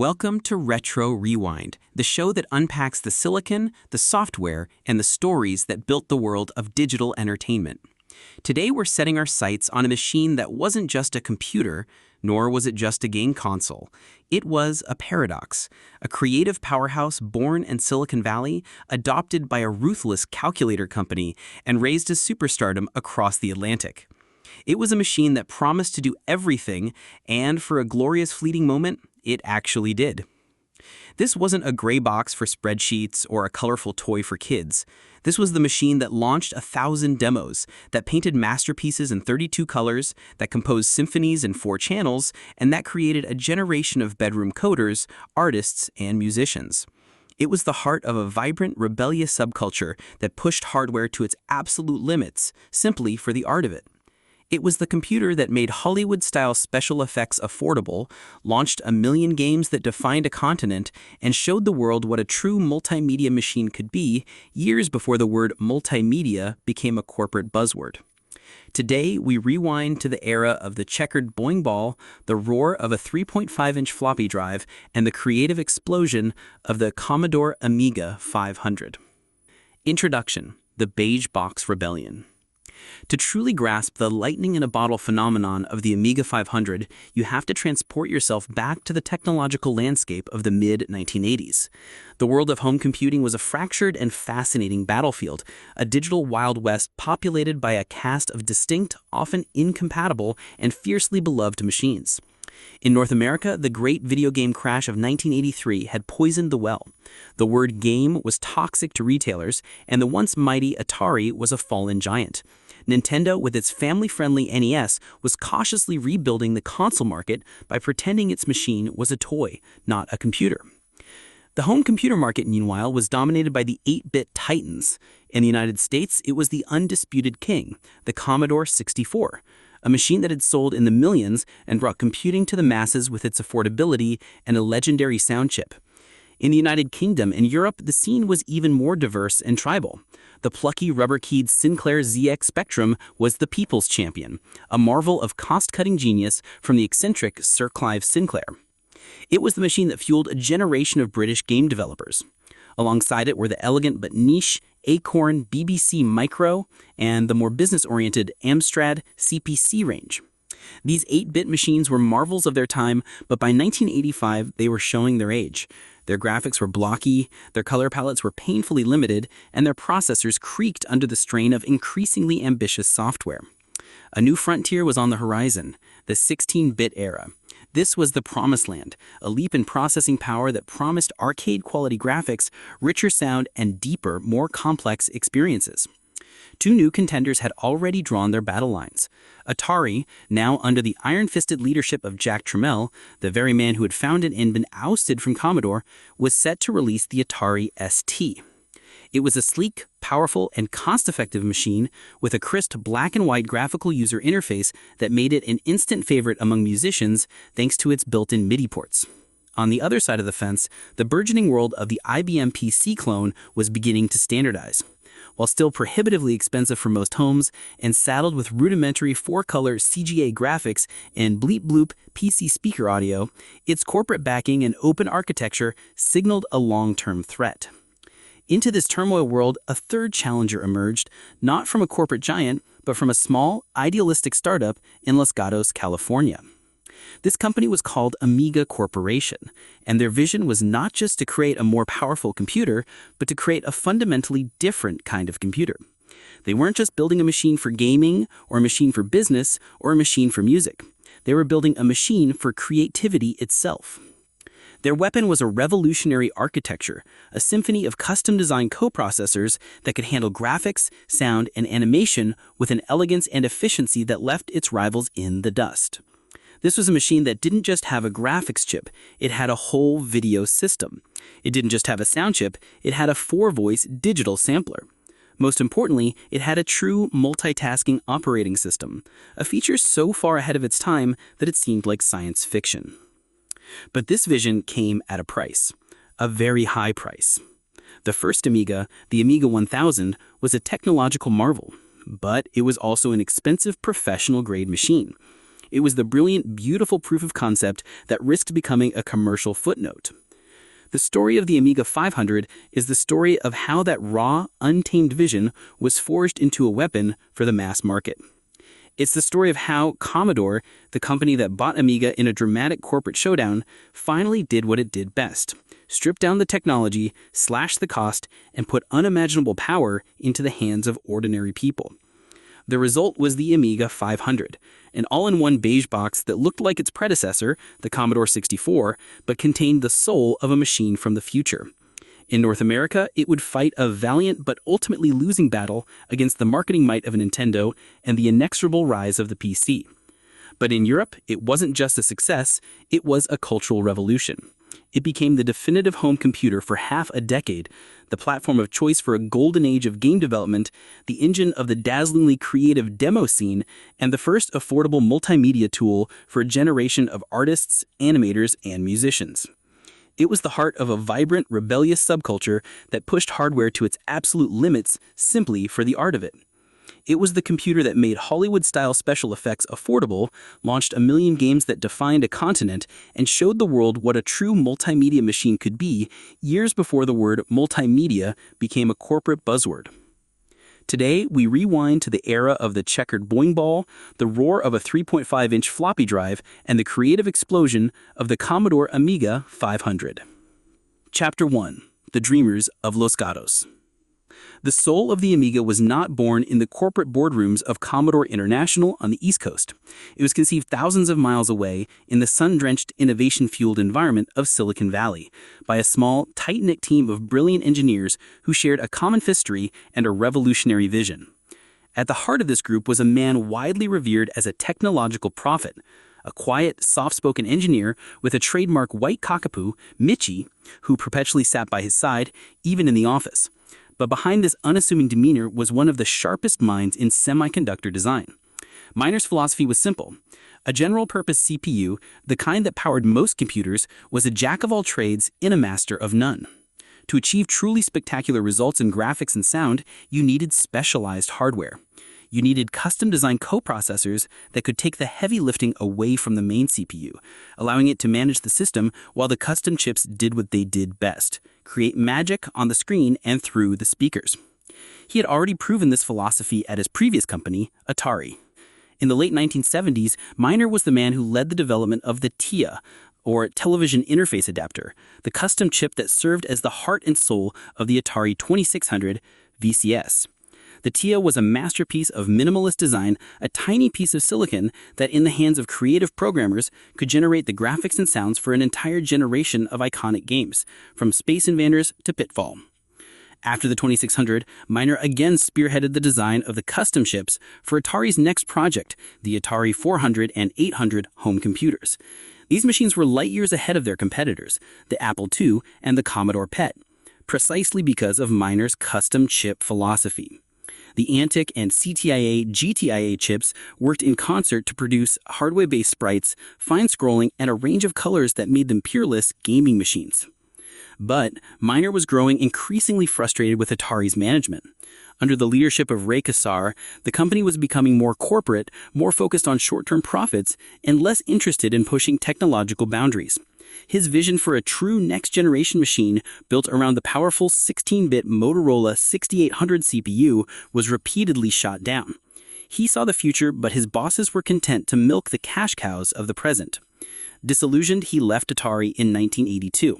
Welcome to Retro Rewind, the show that unpacks the silicon, the software, and the stories that built the world of digital entertainment. Today we're setting our sights on a machine that wasn't just a computer, nor was it just a game console. It was a paradox, a creative powerhouse born in Silicon Valley, adopted by a ruthless calculator company, and raised to superstardom across the Atlantic. It was a machine that promised to do everything, and for a glorious fleeting moment, it actually did. This wasn't a gray box for spreadsheets or a colorful toy for kids. This was the machine that launched 1,000 demos, that painted masterpieces in 32 colors, that composed symphonies in 4 channels, and that created a generation of bedroom coders, artists, and musicians. It was the heart of a vibrant, rebellious subculture that pushed hardware to its absolute limits, simply for the art of it. It was the computer that made Hollywood-style special effects affordable, launched 1 million games that defined a continent, and showed the world what a true multimedia machine could be years before the word multimedia became a corporate buzzword. Today, we rewind to the era of the checkered boing ball, the roar of a 3.5-inch floppy drive, and the creative explosion of the Commodore Amiga 500. Introduction: the Beige Box Rebellion. To truly grasp the lightning-in-a-bottle phenomenon of the Amiga 500, you have to transport yourself back to the technological landscape of the mid-1980s. The world of home computing was a fractured and fascinating battlefield, a digital Wild West populated by a cast of distinct, often incompatible, and fiercely beloved machines. In North America, the great video game crash of 1983 had poisoned the well. The word game was toxic to retailers, and the once mighty Atari was a fallen giant. Nintendo, with its family-friendly NES, was cautiously rebuilding the console market by pretending its machine was a toy, not a computer. The home computer market, meanwhile, was dominated by the 8-bit titans. In the United States, it was the undisputed king, the Commodore 64, a machine that had sold in the millions and brought computing to the masses with its affordability and a legendary sound chip. In the United Kingdom and Europe, the scene was even more diverse and tribal. The plucky, rubber-keyed Sinclair ZX Spectrum was the people's champion, a marvel of cost-cutting genius from the eccentric Sir Clive Sinclair. It was the machine that fueled a generation of British game developers. Alongside it were the elegant but niche Acorn BBC Micro and the more business-oriented Amstrad CPC range. These 8-bit machines were marvels of their time, but by 1985 they were showing their age. Their graphics were blocky, their color palettes were painfully limited, and their processors creaked under the strain of increasingly ambitious software. A new frontier was on the horizon, the 16-bit era. This was the promised land, a leap in processing power that promised arcade-quality graphics, richer sound, and deeper, more complex experiences. 2 new contenders had already drawn their battle lines. Atari, now under the iron-fisted leadership of Jack Tramiel, the very man who had founded and been ousted from Commodore, was set to release the Atari ST. It was a sleek, powerful, and cost-effective machine with a crisp black-and-white graphical user interface that made it an instant favorite among musicians thanks to its built-in MIDI ports. On the other side of the fence, the burgeoning world of the IBM PC clone was beginning to standardize. While still prohibitively expensive for most homes and saddled with rudimentary 4-color CGA graphics and bleep-bloop PC speaker audio, its corporate backing and open architecture signaled a long-term threat. Into this turmoil world, a third challenger emerged, not from a corporate giant, but from a small, idealistic startup in Los Gatos, California. This company was called Amiga Corporation, and their vision was not just to create a more powerful computer, but to create a fundamentally different kind of computer. They weren't just building a machine for gaming, or a machine for business, or a machine for music. They were building a machine for creativity itself. Their weapon was a revolutionary architecture, a symphony of custom-designed coprocessors that could handle graphics, sound, and animation with an elegance and efficiency that left its rivals in the dust. This was a machine that didn't just have a graphics chip, it had a whole video system. It didn't just have a sound chip, it had a 4-voice digital sampler. Most importantly, it had a true multitasking operating system, a feature so far ahead of its time that it seemed like science fiction. But this vision came at a price, a very high price. The first Amiga, the Amiga 1000, was a technological marvel, but it was also an expensive professional-grade machine. It was the brilliant, beautiful proof of concept that risked becoming a commercial footnote. The story of the Amiga 500 is the story of how that raw, untamed vision was forged into a weapon for the mass market. It's the story of how Commodore, the company that bought Amiga in a dramatic corporate showdown, finally did what it did best: strip down the technology, slash the cost, and put unimaginable power into the hands of ordinary people. The result was the Amiga 500, an all-in-one beige box that looked like its predecessor, the Commodore 64, but contained the soul of a machine from the future. In North America, it would fight a valiant but ultimately losing battle against the marketing might of Nintendo and the inexorable rise of the PC. But in Europe, it wasn't just a success, it was a cultural revolution. It became the definitive home computer for half a decade, the platform of choice for a golden age of game development, the engine of the dazzlingly creative demo scene, and the first affordable multimedia tool for a generation of artists, animators, and musicians. It was the heart of a vibrant, rebellious subculture that pushed hardware to its absolute limits simply for the art of it. It was the computer that made Hollywood-style special effects affordable, launched a million games that defined a continent, and showed the world what a true multimedia machine could be years before the word multimedia became a corporate buzzword. Today, we rewind to the era of the checkered boing ball, the roar of a 3.5-inch floppy drive, and the creative explosion of the Commodore Amiga 500. Chapter 1. The Dreamers of Los Gatos. The soul of the Amiga was not born in the corporate boardrooms of Commodore International on the East Coast. It was conceived thousands of miles away in the sun-drenched, innovation-fueled environment of Silicon Valley by a small, tight-knit team of brilliant engineers who shared a common history and a revolutionary vision. At the heart of this group was a man widely revered as a technological prophet, a quiet, soft-spoken engineer with a trademark white cockapoo, Mitchie, who perpetually sat by his side, even in the office. But behind this unassuming demeanor was one of the sharpest minds in semiconductor design. Miner's philosophy was simple. A general-purpose CPU, the kind that powered most computers, was a jack-of-all-trades and a master of none. To achieve truly spectacular results in graphics and sound, you needed specialized hardware. You needed custom-designed coprocessors that could take the heavy lifting away from the main CPU, allowing it to manage the system while the custom chips did what they did best: create magic on the screen and through the speakers. He had already proven this philosophy at his previous company, Atari. In the late 1970s, Miner was the man who led the development of the TIA, or Television Interface Adapter, the custom chip that served as the heart and soul of the Atari 2600 VCS. The TIA was a masterpiece of minimalist design, a tiny piece of silicon that in the hands of creative programmers could generate the graphics and sounds for an entire generation of iconic games, from Space Invaders to Pitfall. After the 2600, Miner again spearheaded the design of the custom chips for Atari's next project, the Atari 400 and 800 home computers. These machines were light years ahead of their competitors, the Apple II and the Commodore PET, precisely because of Miner's custom chip philosophy. The Antic and CTIA GTIA chips worked in concert to produce hardware-based sprites, fine scrolling, and a range of colors that made them peerless gaming machines. But Miner was growing increasingly frustrated with Atari's management. Under the leadership of Ray Kassar, the company was becoming more corporate, more focused on short-term profits, and less interested in pushing technological boundaries. His vision for a true next-generation machine built around the powerful 16-bit Motorola 6800 CPU was repeatedly shot down. He saw the future, but his bosses were content to milk the cash cows of the present. Disillusioned, he left Atari in 1982.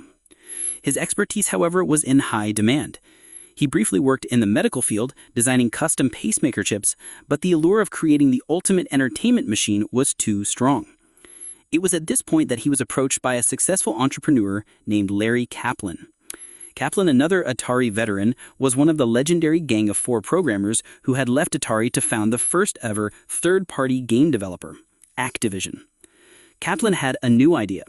His expertise, however, was in high demand. He briefly worked in the medical field, designing custom pacemaker chips, but the allure of creating the ultimate entertainment machine was too strong. It was at this point that he was approached by a successful entrepreneur named Larry Kaplan. Kaplan, another Atari veteran, was one of the legendary gang of four programmers who had left Atari to found the first-ever third-party game developer, Activision. Kaplan had a new idea,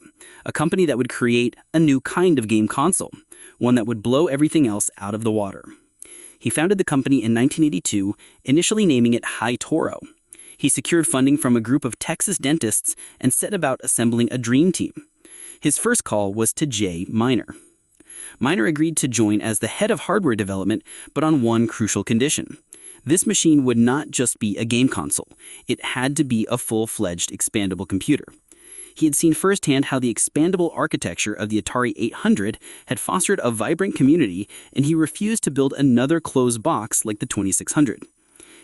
a company that would create a new kind of game console, one that would blow everything else out of the water. He founded the company in 1982, initially naming it High Toro. He secured funding from a group of Texas dentists and set about assembling a dream team. His first call was to Jay Miner. Miner agreed to join as the head of hardware development, but on one crucial condition: This machine would not just be a game console. It had to be a full-fledged expandable computer. He had seen firsthand how the expandable architecture of the Atari 800 had fostered a vibrant community, and he refused to build another closed box like the 2600.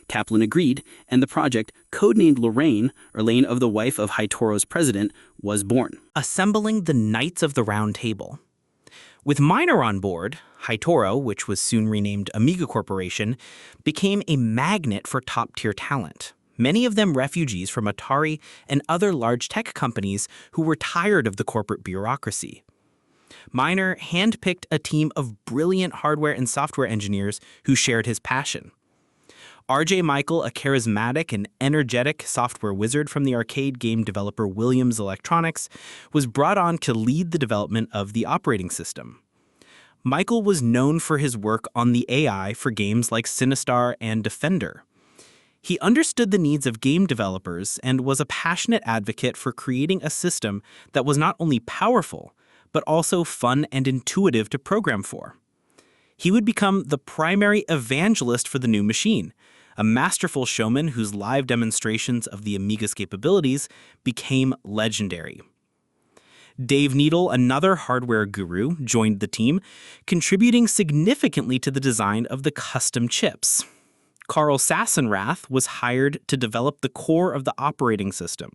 Kaplan agreed, and the project, codenamed Lorraine, or Lane of the wife of Hightore's president, was born. Assembling the Knights of the Round Table. With Miner on board, Hightoro, which was soon renamed Amiga Corporation, became a magnet for top-tier talent. Many of them refugees from Atari and other large tech companies who were tired of the corporate bureaucracy. Miner handpicked a team of brilliant hardware and software engineers who shared his passion. R.J. Michael, a charismatic and energetic software wizard from the arcade game developer Williams Electronics, was brought on to lead the development of the operating system. Michael was known for his work on the AI for games like Sinistar and Defender. He understood the needs of game developers and was a passionate advocate for creating a system that was not only powerful, but also fun and intuitive to program for. He would become the primary evangelist for the new machine, a masterful showman whose live demonstrations of the Amiga's capabilities became legendary. Dave Needle, another hardware guru, joined the team, contributing significantly to the design of the custom chips. Carl Sassenrath was hired to develop the core of the operating system.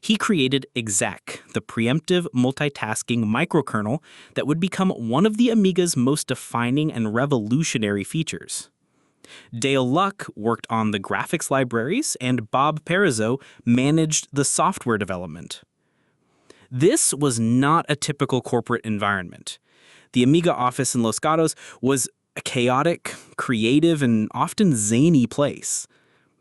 He created exec, the preemptive multitasking microkernel that would become one of the Amiga's most defining and revolutionary features. Dale Luck worked on the graphics libraries, and Bob Perizzo managed the software development. This was not a typical corporate environment. The Amiga office in Los Gatos was a chaotic, creative, and often zany place.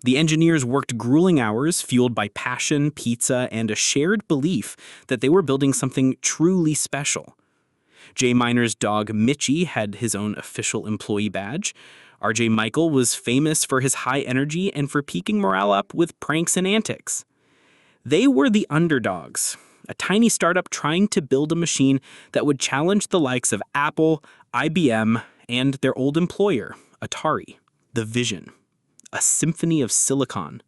The engineers worked grueling hours, fueled by passion, pizza, and a shared belief that they were building something truly special. Jay Miner's dog Mitchie had his own official employee badge. R.J. Michael was famous for his high energy and for peaking morale up with pranks and antics. They were the underdogs, a tiny startup trying to build a machine that would challenge the likes of Apple, IBM, and their old employer, Atari. The vision. A symphony of silicon.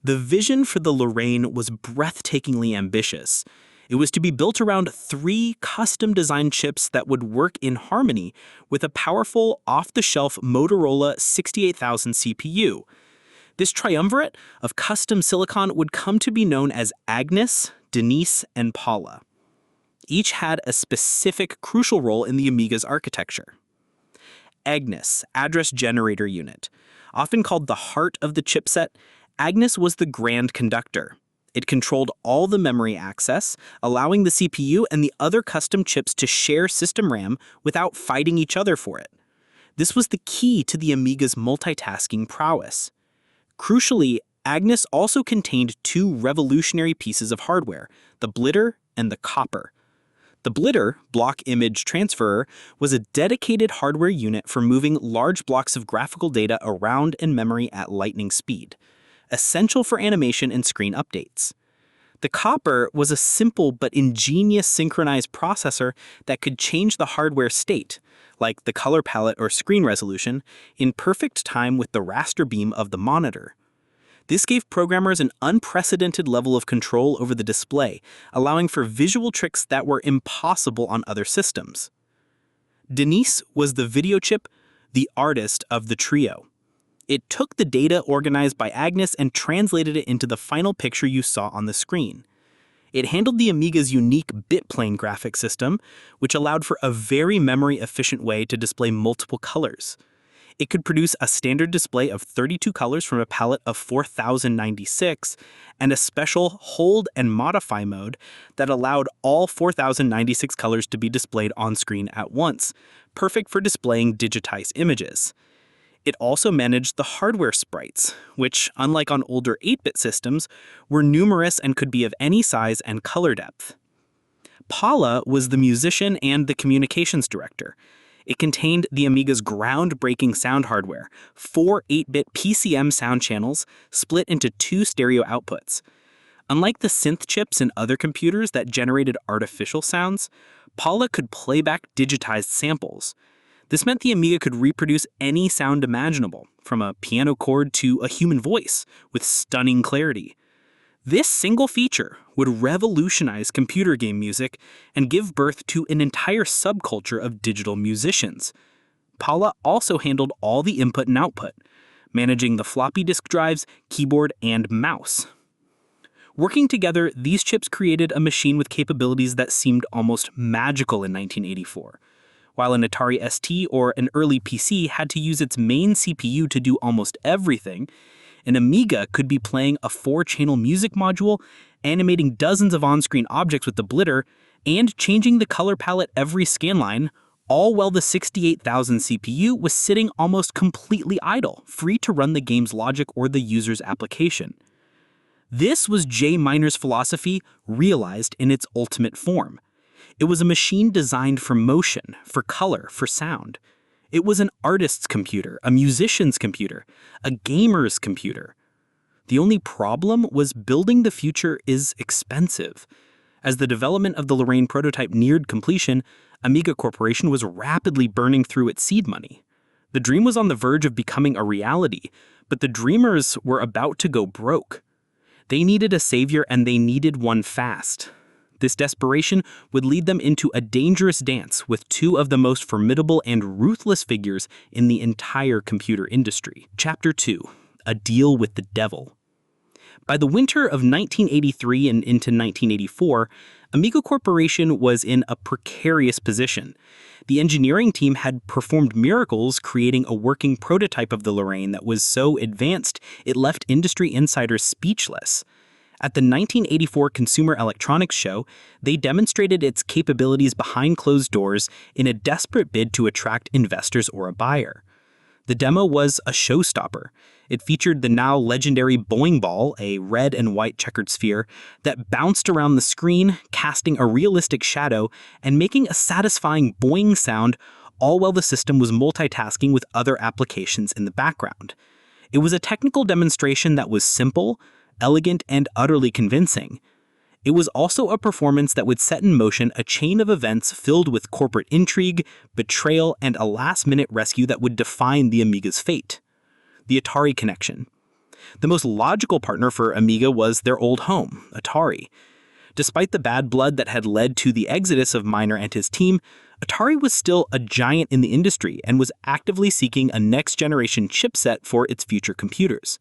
The vision for the Lorraine was breathtakingly ambitious. It was to be built around 3 custom-designed chips that would work in harmony with a powerful, off-the-shelf Motorola 68000 CPU. This triumvirate of custom silicon would come to be known as Agnes, Denise, and Paula. Each had a specific crucial role in the Amiga's architecture. Agnes, Address Generator Unit. Often called the heart of the chipset, Agnes was the grand conductor. It controlled all the memory access, allowing the CPU and the other custom chips to share system RAM without fighting each other for it. This was the key to the Amiga's multitasking prowess. Crucially, Agnes also contained 2 revolutionary pieces of hardware, the blitter and the copper. The blitter, block image transferer, was a dedicated hardware unit for moving large blocks of graphical data around in memory at lightning speed, essential for animation and screen updates. The copper was a simple but ingenious synchronized processor that could change the hardware state, like the color palette or screen resolution, in perfect time with the raster beam of the monitor. This gave programmers an unprecedented level of control over the display, allowing for visual tricks that were impossible on other systems. Denise was the video chip, the artist of the trio. It took the data organized by Agnes and translated it into the final picture you saw on the screen. It handled the Amiga's unique bitplane graphics system, which allowed for a very memory-efficient way to display multiple colors. It could produce a standard display of 32 colors from a palette of 4096 and a special hold and modify mode that allowed all 4096 colors to be displayed on screen at once, perfect for displaying digitized images. It also managed the hardware sprites, which, unlike on older 8-bit systems, were numerous and could be of any size and color depth. Paula was the musician and the communications director. It contained the Amiga's groundbreaking sound hardware, 4 8-bit PCM sound channels split into 2 stereo outputs. Unlike the synth chips in other computers that generated artificial sounds, Paula could play back digitized samples. This meant the Amiga could reproduce any sound imaginable, from a piano chord to a human voice, with stunning clarity. This single feature would revolutionize computer game music and give birth to an entire subculture of digital musicians. Paula also handled all the input and output, managing the floppy disk drives, keyboard, and mouse. Working together, these chips created a machine with capabilities that seemed almost magical in 1984. While an Atari ST or an early PC had to use its main CPU to do almost everything, an Amiga could be playing a 4-channel music module, animating dozens of on-screen objects with the blitter, and changing the color palette every scanline, all while the 68,000 CPU was sitting almost completely idle, free to run the game's logic or the user's application. This was J. Miner's philosophy realized in its ultimate form. It was a machine designed for motion, for color, for sound. It was an artist's computer, a musician's computer, a gamer's computer. The only problem was building the future is expensive. As the development of the Lorraine prototype neared completion, Amiga Corporation was rapidly burning through its seed money. The dream was on the verge of becoming a reality, but the dreamers were about to go broke. They needed a savior, and they needed one fast. This desperation would lead them into a dangerous dance with two of the most formidable and ruthless figures in the entire computer industry. Chapter 2: A Deal with the Devil. By the winter of 1983 and into 1984, Amiga Corporation was in a precarious position. The engineering team had performed miracles creating a working prototype of the Lorraine that was so advanced it left industry insiders speechless. At the 1984 Consumer Electronics Show, they demonstrated its capabilities behind closed doors in a desperate bid to attract investors or a buyer. The demo was a showstopper. It featured the now legendary Boing Ball, a red and white checkered sphere, that bounced around the screen, casting a realistic shadow and making a satisfying boing sound, all while the system was multitasking with other applications in the background. It was a technical demonstration that was simple, elegant, and utterly convincing. It was also a performance that would set in motion a chain of events filled with corporate intrigue, betrayal, and a last-minute rescue that would define the Amiga's fate. The Atari connection. The most logical partner for Amiga was their old home, Atari. Despite the bad blood that had led to the exodus of Miner and his team, Atari was still a giant in the industry and was actively seeking a next-generation chipset for its future computers.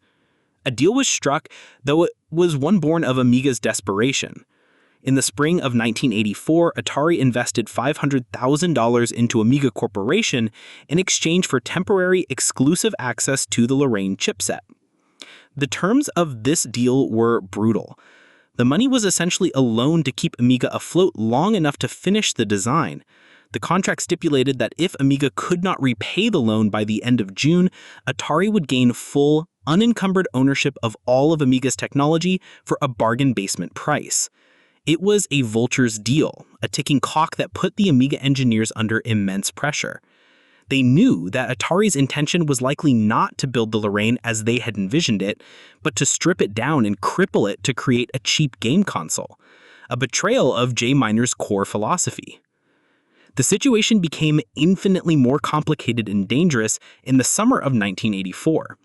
A deal was struck, though it was one born of Amiga's desperation. In the spring of 1984, Atari invested $500,000 into Amiga Corporation in exchange for temporary exclusive access to the Lorraine chipset. The terms of this deal were brutal. The money was essentially a loan to keep Amiga afloat long enough to finish the design. The contract stipulated that if Amiga could not repay the loan by the end of June, Atari would gain full, unencumbered ownership of all of Amiga's technology for a bargain basement price. It was a vulture's deal, a ticking clock that put the Amiga engineers under immense pressure. They knew that Atari's intention was likely not to build the Lorraine as they had envisioned it, but to strip it down and cripple it to create a cheap game console, a betrayal of J. Miner's core philosophy. The situation became infinitely more complicated and dangerous in the summer of 1984.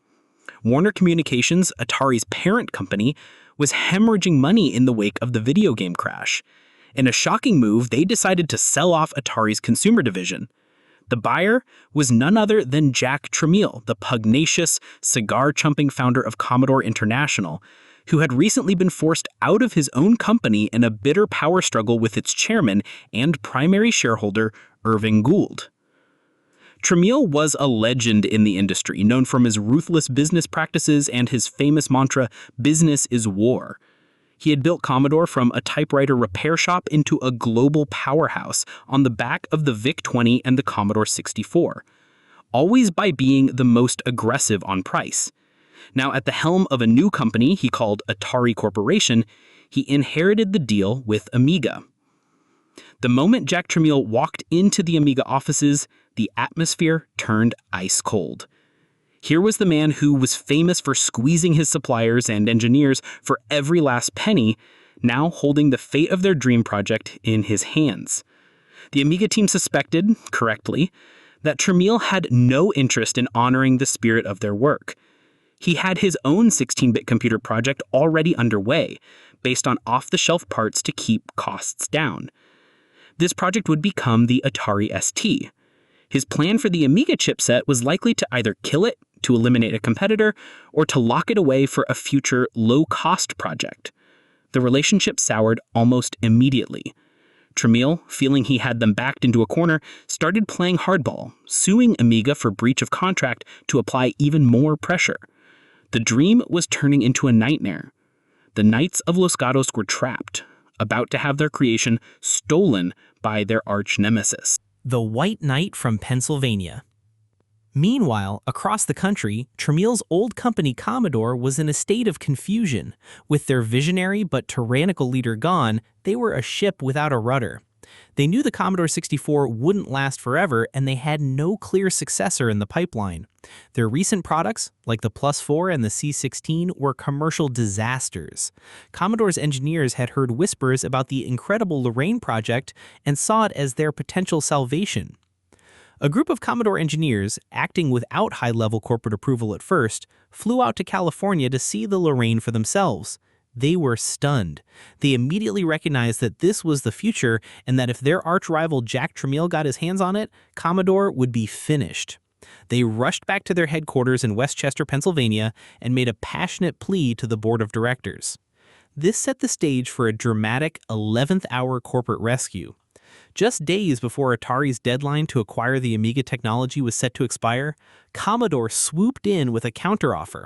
Warner Communications, Atari's parent company, was hemorrhaging money in the wake of the video game crash. In a shocking move, they decided to sell off Atari's consumer division. The buyer was none other than Jack Tramiel, the pugnacious, cigar-chumping founder of Commodore International, who had recently been forced out of his own company in a bitter power struggle with its chairman and primary shareholder, Irving Gould. Tramiel was a legend in the industry, known for his ruthless business practices and his famous mantra, "Business is war." He had built Commodore from a typewriter repair shop into a global powerhouse on the back of the VIC-20 and the Commodore 64, always by being the most aggressive on price. Now, at the helm of a new company he called Atari Corporation, he inherited the deal with Amiga. The moment Jack Tramiel walked into the Amiga offices, the atmosphere turned ice cold. Here was the man who was famous for squeezing his suppliers and engineers for every last penny, now holding the fate of their dream project in his hands. The Amiga team suspected, correctly, that Tramiel had no interest in honoring the spirit of their work. He had his own 16-bit computer project already underway, based on off-the-shelf parts to keep costs down. This project would become the Atari ST. His plan for the Amiga chipset was likely to either kill it to eliminate a competitor or to lock it away for a future low-cost project. The relationship soured almost immediately. Tramiel, feeling he had them backed into a corner, started playing hardball, suing Amiga for breach of contract to apply even more pressure. The dream was turning into a nightmare. The Knights of Los Gatos were trapped, about to have their creation stolen by their arch-nemesis. The White Knight from Pennsylvania. Meanwhile, across the country, Tramiel's old company Commodore was in a state of confusion. With their visionary but tyrannical leader gone, they were a ship without a rudder. They knew the Commodore 64 wouldn't last forever, and they had no clear successor in the pipeline. Their recent products, like the Plus 4 and the C16, were commercial disasters. Commodore's engineers had heard whispers about the incredible Lorraine project and saw it as their potential salvation. A group of Commodore engineers, acting without high-level corporate approval at first, flew out to California to see the Lorraine for themselves. They were stunned. They immediately recognized that this was the future and that if their arch-rival Jack Tramiel got his hands on it, Commodore would be finished. They rushed back to their headquarters in Westchester, Pennsylvania, and made a passionate plea to the board of directors. This set the stage for a dramatic 11th-hour corporate rescue. Just days before Atari's deadline to acquire the Amiga technology was set to expire, Commodore swooped in with a counteroffer.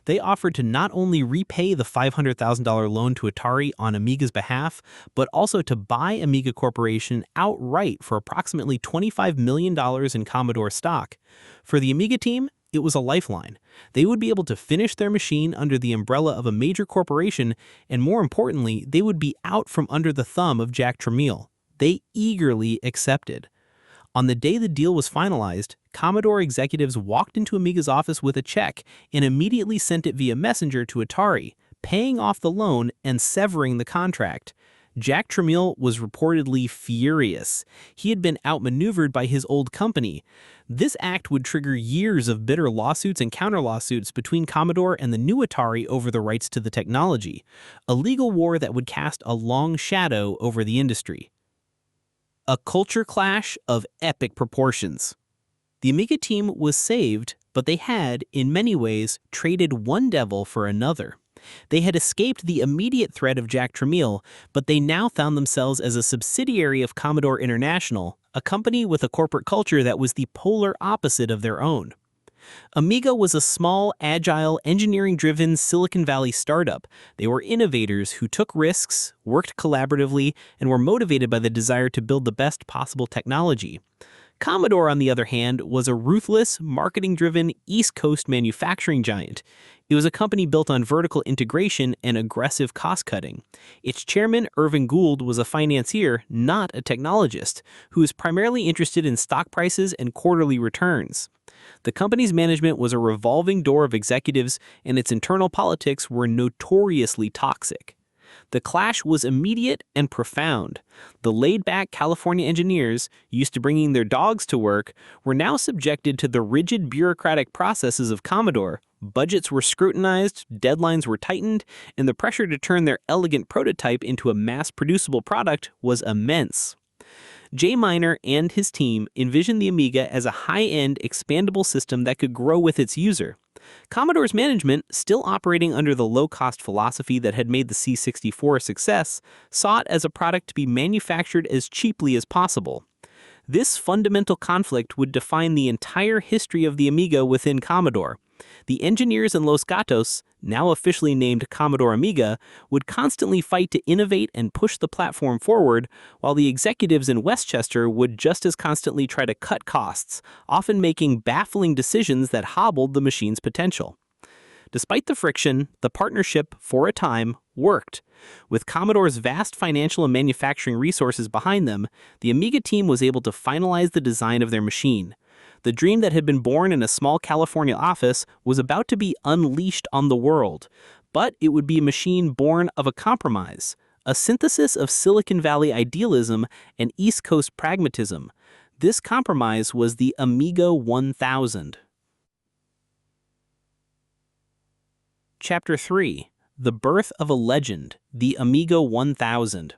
They offered to not only repay the $500,000 loan to Atari on Amiga's behalf, but also to buy Amiga Corporation outright for approximately $25 million in Commodore stock. For the Amiga team, it was a lifeline. They would be able to finish their machine under the umbrella of a major corporation, and more importantly, they would be out from under the thumb of Jack Tramiel. They eagerly accepted. On the day the deal was finalized, Commodore executives walked into Amiga's office with a check and immediately sent it via messenger to Atari, paying off the loan and severing the contract. Jack Tramiel was reportedly furious. He had been outmaneuvered by his old company. This act would trigger years of bitter lawsuits and counter-lawsuits between Commodore and the new Atari over the rights to the technology, a legal war that would cast a long shadow over the industry. A culture clash of epic proportions. The Amiga team was saved, but they had, in many ways, traded one devil for another. They had escaped the immediate threat of Jack Tramiel, but they now found themselves as a subsidiary of Commodore International, a company with a corporate culture that was the polar opposite of their own. Amiga was a small, agile, engineering-driven Silicon Valley startup. They were innovators who took risks, worked collaboratively, and were motivated by the desire to build the best possible technology. Commodore, on the other hand, was a ruthless, marketing-driven, East Coast manufacturing giant. It was a company built on vertical integration and aggressive cost-cutting. Its chairman, Irving Gould, was a financier, not a technologist, who was primarily interested in stock prices and quarterly returns. The company's management was a revolving door of executives, and its internal politics were notoriously toxic. The clash was immediate and profound. The laid-back California engineers, used to bringing their dogs to work, were now subjected to the rigid bureaucratic processes of Commodore. Budgets were scrutinized, deadlines were tightened, and the pressure to turn their elegant prototype into a mass-producible product was immense. Jay Miner and his team envisioned the Amiga as a high-end, expandable system that could grow with its user. Commodore's management, still operating under the low-cost philosophy that had made the C64 a success, saw it as a product to be manufactured as cheaply as possible. This fundamental conflict would define the entire history of the Amiga within Commodore. The engineers in Los Gatos, now officially named Commodore Amiga, would constantly fight to innovate and push the platform forward, while the executives in Westchester would just as constantly try to cut costs, often making baffling decisions that hobbled the machine's potential. Despite the friction, the partnership, for a time, worked. With Commodore's vast financial and manufacturing resources behind them, the Amiga team was able to finalize the design of their machine. The dream that had been born in a small California office was about to be unleashed on the world, but it would be a machine born of a compromise, a synthesis of Silicon Valley idealism and East Coast pragmatism. This compromise was the Amiga 1000. Chapter 3. The Birth of a Legend, the Amiga 1000.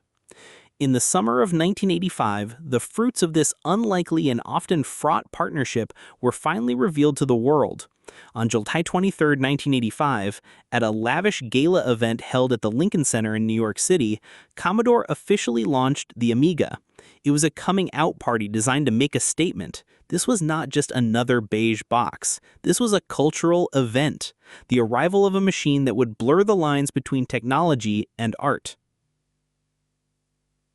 In the summer of 1985, the fruits of this unlikely and often fraught partnership were finally revealed to the world. On July 23, 1985, at a lavish gala event held at the Lincoln Center in New York City, Commodore officially launched the Amiga. It was a coming-out party designed to make a statement. This was not just another beige box. This was a cultural event, the arrival of a machine that would blur the lines between technology and art.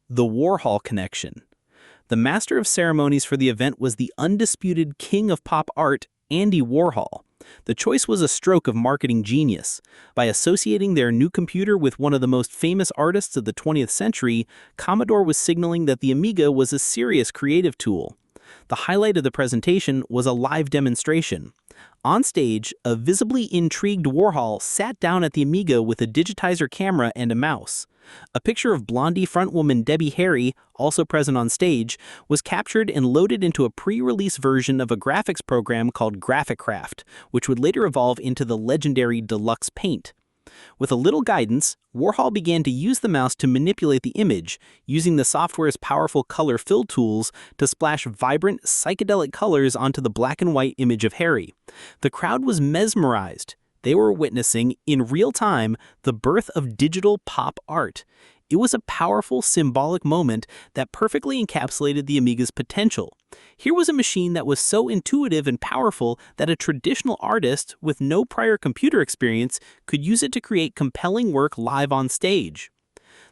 The Warhol Connection. The master of ceremonies for the event was the undisputed king of pop art, Andy Warhol. The choice was a stroke of marketing genius. By associating their new computer with one of the most famous artists of the 20th century, Commodore was signaling that the Amiga was a serious creative tool. The highlight of the presentation was a live demonstration. On stage, a visibly intrigued Warhol sat down at the Amiga with a digitizer camera and a mouse. A picture of blondie frontwoman Debbie Harry, also present on stage, was captured and loaded into a pre-release version of a graphics program called GraphicCraft, which would later evolve into the legendary Deluxe Paint. With a little guidance, Warhol began to use the mouse to manipulate the image, using the software's powerful color fill tools to splash vibrant, psychedelic colors onto the black and white image of Harry. The crowd was mesmerized. They were witnessing, in real time, the birth of digital pop art. It was a powerful, symbolic moment that perfectly encapsulated the Amiga's potential. Here was a machine that was so intuitive and powerful that a traditional artist with no prior computer experience could use it to create compelling work live on stage.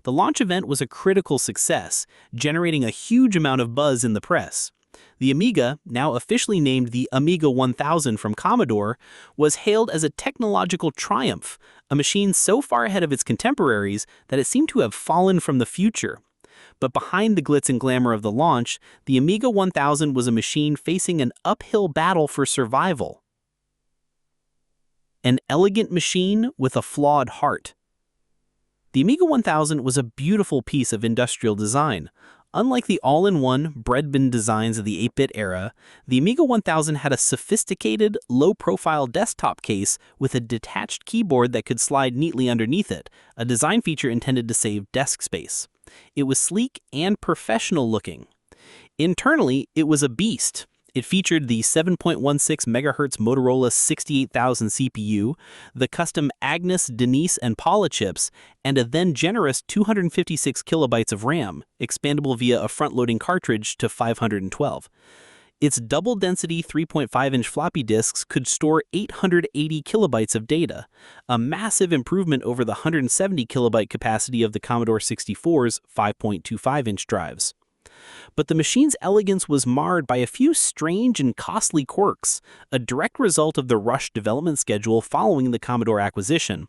The launch event was a critical success, generating a huge amount of buzz in the press. The Amiga, now officially named the Amiga 1000 from Commodore, was hailed as a technological triumph, a machine so far ahead of its contemporaries that it seemed to have fallen from the future. But behind the glitz and glamour of the launch, the Amiga 1000 was a machine facing an uphill battle for survival. An elegant machine with a flawed heart. The Amiga 1000 was a beautiful piece of industrial design. Unlike the all-in-one, bread-bin designs of the 8-bit era, the Amiga 1000 had a sophisticated, low-profile desktop case with a detached keyboard that could slide neatly underneath it, a design feature intended to save desk space. It was sleek and professional-looking. Internally, it was a beast. It featured the 7.16 MHz Motorola 68000 CPU, the custom Agnes, Denise, and Paula chips, and a then generous 256 kilobytes of RAM, expandable via a front-loading cartridge to 512. Its double-density 3.5-inch floppy disks could store 880 kilobytes of data, a massive improvement over the 170 kilobyte capacity of the Commodore 64's 5.25-inch drives. But the machine's elegance was marred by a few strange and costly quirks, a direct result of the rushed development schedule following the Commodore acquisition.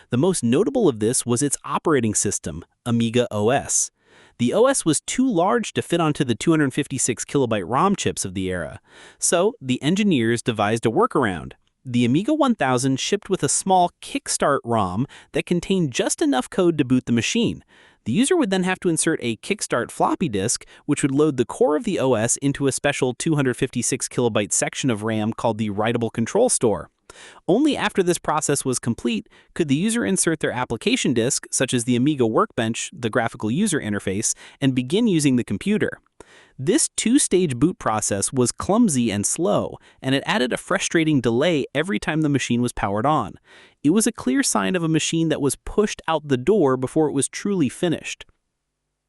The most notable of this was its operating system, Amiga OS. The OS was too large to fit onto the 256 kilobyte ROM chips of the era, so the engineers devised a workaround. The Amiga 1000 shipped with a small Kickstart ROM that contained just enough code to boot the machine. The user would then have to insert a Kickstart floppy disk, which would load the core of the OS into a special 256 kilobyte section of RAM called the Writable Control Store. Only after this process was complete could the user insert their application disk, such as the Amiga Workbench, the graphical user interface, and begin using the computer. This two-stage boot process was clumsy and slow, and it added a frustrating delay every time the machine was powered on. It was a clear sign of a machine that was pushed out the door before it was truly finished.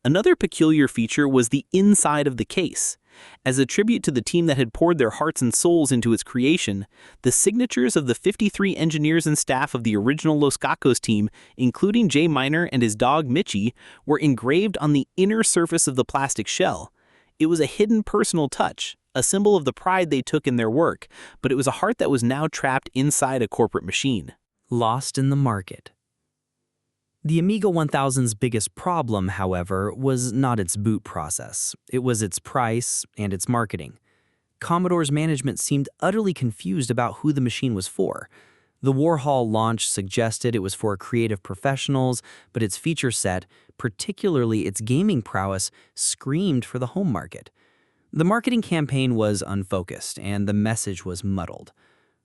Another peculiar feature was the inside of the case. As a tribute to the team that had poured their hearts and souls into its creation, the signatures of the 53 engineers and staff of the original Los Gacos team, including Jay Miner and his dog Mitchie, were engraved on the inner surface of the plastic shell. It was a hidden personal touch, a symbol of the pride they took in their work, but it was a heart that was now trapped inside a corporate machine. Lost in the market. The Amiga 1000's biggest problem, however, was not its boot process. It was its price and its marketing. Commodore's management seemed utterly confused about who the machine was for. The Warhol launch suggested it was for creative professionals, but its feature set, particularly its gaming prowess, screamed for the home market. The marketing campaign was unfocused, and the message was muddled.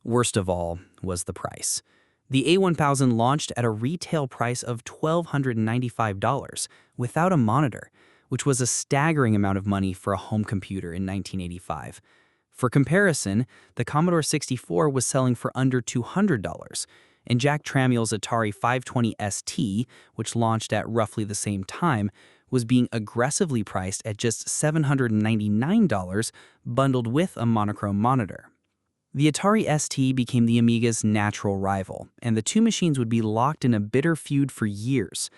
Worst of all was the price. The A1000 launched at a retail price of $1,295 without a monitor, which was a staggering amount of money for a home computer in 1985. For comparison, the Commodore 64 was selling for under $200, and Jack Tramuel's Atari 520 ST, which launched at roughly the same time, was being aggressively priced at just $799 bundled with a monochrome monitor. The Atari ST became the Amiga's natural rival, and the two machines would be locked in a bitter feud for years.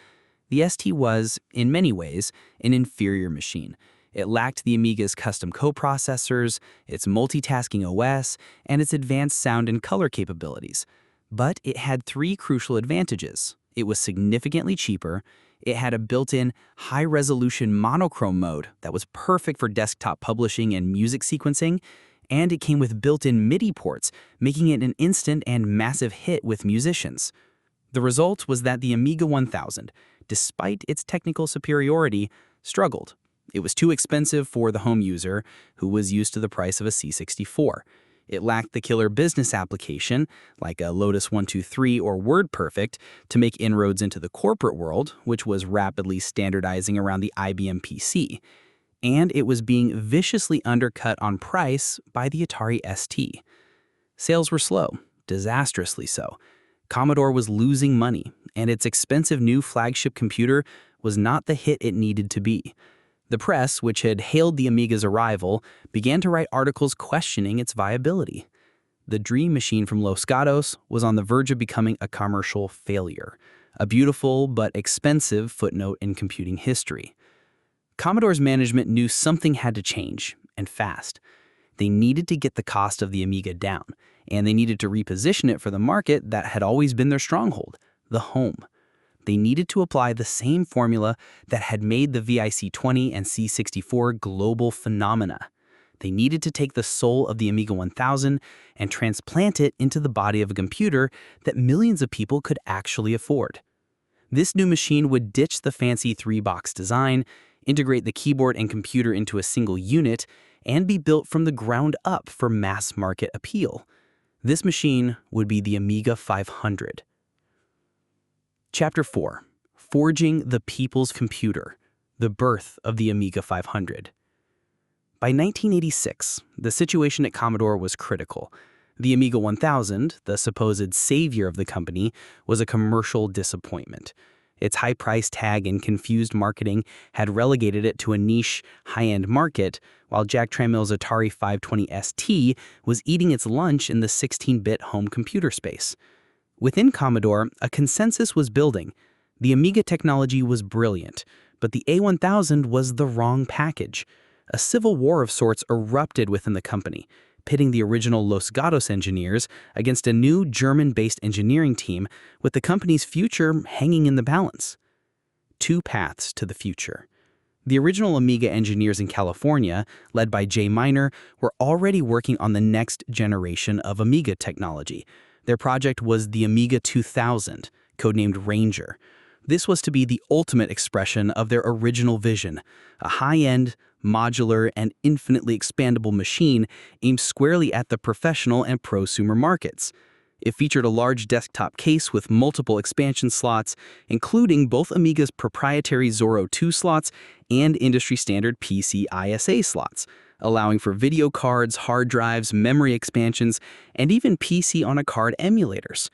The ST was, in many ways, an inferior machine. It lacked the Amiga's custom coprocessors, its multitasking OS, and its advanced sound and color capabilities. But it had three crucial advantages. It was significantly cheaper, it had a built-in high-resolution monochrome mode that was perfect for desktop publishing and music sequencing, and it came with built-in MIDI ports, making it an instant and massive hit with musicians. The result was that the Amiga 1000, despite its technical superiority, struggled. It was too expensive for the home user, who was used to the price of a C64. It lacked the killer business application, like a Lotus 123 or WordPerfect, to make inroads into the corporate world, which was rapidly standardizing around the IBM PC. And it was being viciously undercut on price by the Atari ST. Sales were slow, disastrously so. Commodore was losing money, and its expensive new flagship computer was not the hit it needed to be. The press, which had hailed the Amiga's arrival, began to write articles questioning its viability. The dream machine from Los Gatos was on the verge of becoming a commercial failure, a beautiful but expensive footnote in computing history. Commodore's management knew something had to change, and fast. They needed to get the cost of the Amiga down, and they needed to reposition it for the market that had always been their stronghold, the home. They needed to apply the same formula that had made the VIC-20 and C64 global phenomena. They needed to take the soul of the Amiga 1000 and transplant it into the body of a computer that millions of people could actually afford. This new machine would ditch the fancy three-box design, integrate the keyboard and computer into a single unit, and be built from the ground up for mass market appeal. This machine would be the Amiga 500. Chapter 4. Forging the People's Computer, the birth of the Amiga 500. By 1986, the situation at Commodore was critical. The Amiga 1000, the supposed savior of the company, was a commercial disappointment. Its high price tag and confused marketing had relegated it to a niche, high-end market, while Jack Tramuel's Atari 520 ST was eating its lunch in the 16-bit home computer space. Within Commodore, a consensus was building. The Amiga technology was brilliant, but the A1000 was the wrong package. A civil war of sorts erupted within the company, pitting the original Los Gatos engineers against a new German-based engineering team with the company's future hanging in the balance. Two paths to the future. The original Amiga engineers in California, led by Jay Miner, were already working on the next generation of Amiga technology. Their project was the Amiga 2000, codenamed Ranger. This was to be the ultimate expression of their original vision, a high-end, modular, and infinitely expandable machine aimed squarely at the professional and prosumer markets. It featured a large desktop case with multiple expansion slots, including both Amiga's proprietary Zorro 2 slots and industry-standard PC ISA slots, allowing for video cards, hard drives, memory expansions, and even PC-on-a-card emulators.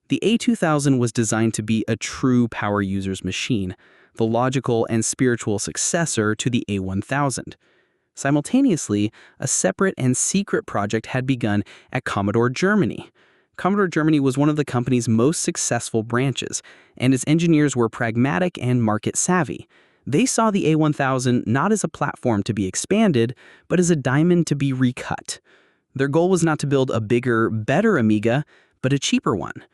The A2000 was designed to be a true power user's machine, the logical and spiritual successor to the A1000. Simultaneously, a separate and secret project had begun at Commodore Germany. Commodore Germany was one of the company's most successful branches, and its engineers were pragmatic and market-savvy. They saw the A1000 not as a platform to be expanded, but as a diamond to be recut. Their goal was not to build a bigger, better Amiga, but a cheaper one.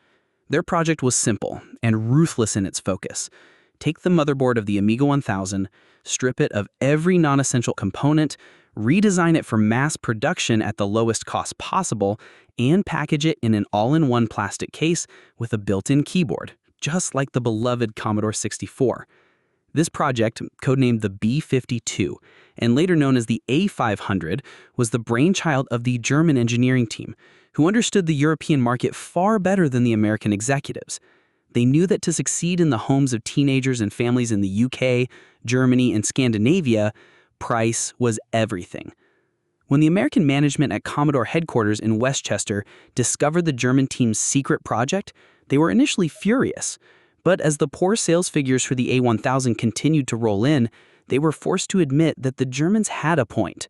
Their project was simple and ruthless in its focus. Take the motherboard of the Amiga 1000, strip it of every non-essential component, redesign it for mass production at the lowest cost possible, and package it in an all-in-one plastic case with a built-in keyboard, just like the beloved Commodore 64. This project, codenamed the B-52, and later known as the A500, was the brainchild of the German engineering team, who understood the European market far better than the American executives. They knew that to succeed in the homes of teenagers and families in the UK, Germany, and Scandinavia, price was everything. When the American management at Commodore headquarters in Westchester discovered the German team's secret project, they were initially furious. But as the poor sales figures for the A1000 continued to roll in, they were forced to admit that the Germans had a point.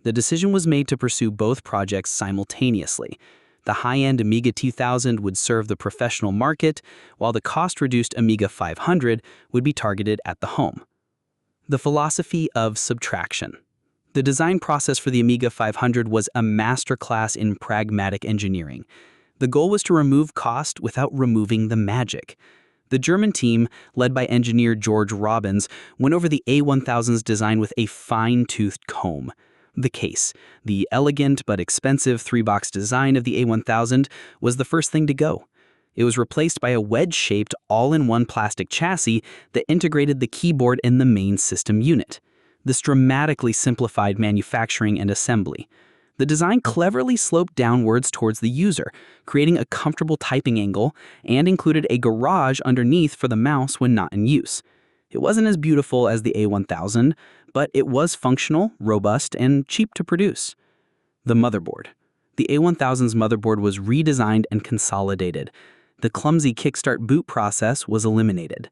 The decision was made to pursue both projects simultaneously. The high-end Amiga 2000 would serve the professional market, while the cost-reduced Amiga 500 would be targeted at the home. The philosophy of subtraction. The design process for the Amiga 500 was a masterclass in pragmatic engineering. The goal was to remove cost without removing the magic. The German team, led by engineer George Robbins, went over the A1000's design with a fine-toothed comb. The case, the elegant but expensive three-box design of the A1000, was the first thing to go. It was replaced by a wedge-shaped all-in-one plastic chassis that integrated the keyboard in the main system unit. This dramatically simplified manufacturing and assembly. The design cleverly sloped downwards towards the user, creating a comfortable typing angle, and included a garage underneath for the mouse when not in use. It wasn't as beautiful as the A1000, but it was functional, robust, and cheap to produce. The motherboard. The A1000's motherboard was redesigned and consolidated. The clumsy kickstart boot process was eliminated.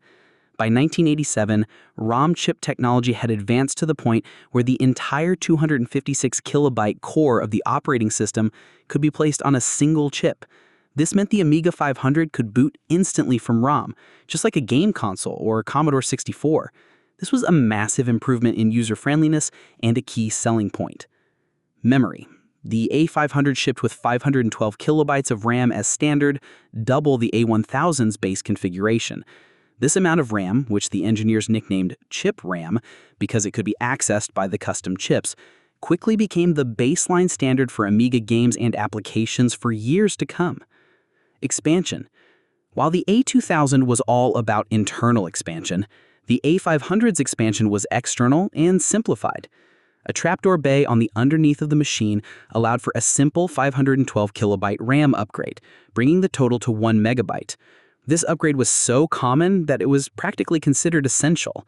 By 1987, ROM chip technology had advanced to the point where the entire 256 kilobyte core of the operating system could be placed on a single chip. This meant the Amiga 500 could boot instantly from ROM, just like a game console or a Commodore 64. This was a massive improvement in user-friendliness and a key selling point. Memory. The A500 shipped with 512 kilobytes of RAM as standard, double the A1000's base configuration. This amount of RAM, which the engineers nicknamed chip RAM because it could be accessed by the custom chips, quickly became the baseline standard for Amiga games and applications for years to come. Expansion. While the A2000 was all about internal expansion, the A500's expansion was external and simplified. A trapdoor bay on the underneath of the machine allowed for a simple 512 kilobyte RAM upgrade, bringing the total to 1 megabyte. This upgrade was so common that it was practically considered essential.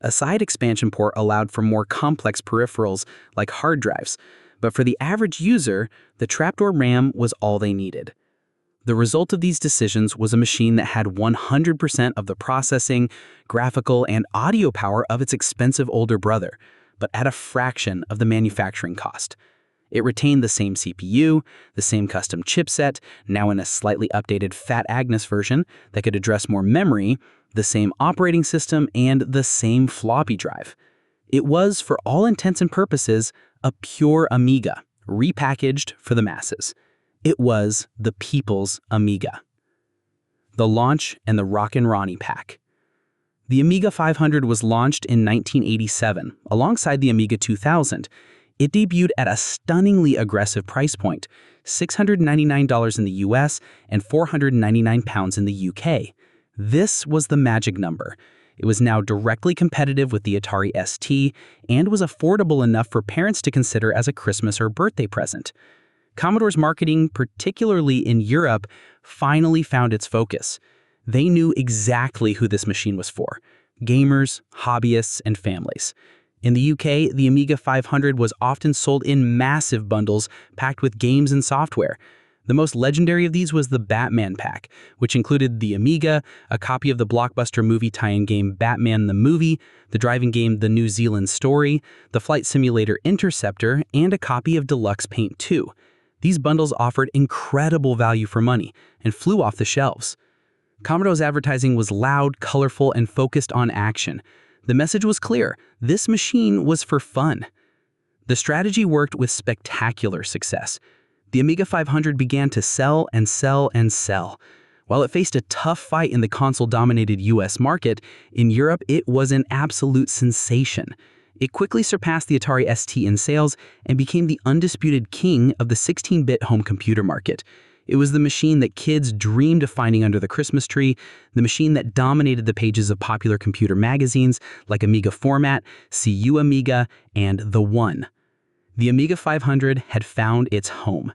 A side expansion port allowed for more complex peripherals like hard drives, but for the average user, the trapdoor RAM was all they needed. The result of these decisions was a machine that had 100% of the processing, graphical, and audio power of its expensive older brother, but at a fraction of the manufacturing cost. It retained the same CPU, the same custom chipset, now in a slightly updated Fat Agnes version that could address more memory, the same operating system, and the same floppy drive. It was, for all intents and purposes, a pure Amiga, repackaged for the masses. It was the people's Amiga. The launch and the Rockin' Ronnie pack. The Amiga 500 was launched in 1987, alongside the Amiga 2000. It debuted at a stunningly aggressive price point, $699 in the US and £499 in the UK. This was the magic number. It was now directly competitive with the Atari ST and was affordable enough for parents to consider as a Christmas or birthday present. Commodore's marketing, particularly in Europe, finally found its focus. They knew exactly who this machine was for: gamers, hobbyists, and families. In the UK, the Amiga 500 was often sold in massive bundles packed with games and software. The most legendary of these was the Batman pack, which included the Amiga, a copy of the blockbuster movie tie-in game Batman the Movie, the driving game The New Zealand Story, the flight simulator Interceptor, and a copy of Deluxe Paint 2. These bundles offered incredible value for money and flew off the shelves. Commodore's advertising was loud, colorful, and focused on action. The message was clear: this machine was for fun. The strategy worked with spectacular success. The Amiga 500 began to sell and sell and sell. While it faced a tough fight in the console-dominated US market, in Europe it was an absolute sensation. It quickly surpassed the Atari ST in sales and became the undisputed king of the 16-bit home computer market. It was the machine that kids dreamed of finding under the Christmas tree, the machine that dominated the pages of popular computer magazines like Amiga Format, CU Amiga, and The One. The Amiga 500 had found its home.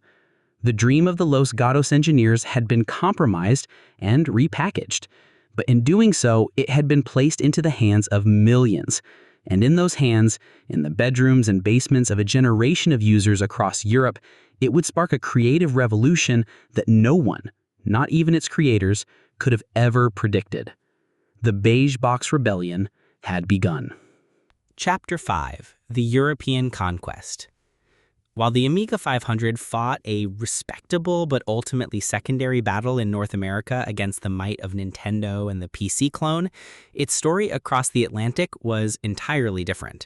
The dream of the Los Gatos engineers had been compromised and repackaged. But in doing so, it had been placed into the hands of millions. And in those hands, in the bedrooms and basements of a generation of users across Europe, it would spark a creative revolution that no one, not even its creators, could have ever predicted. The Beige Box Rebellion had begun. Chapter 5: The European Conquest. While the Amiga 500 fought a respectable but ultimately secondary battle in North America against the might of Nintendo and the PC clone, its story across the Atlantic was entirely different.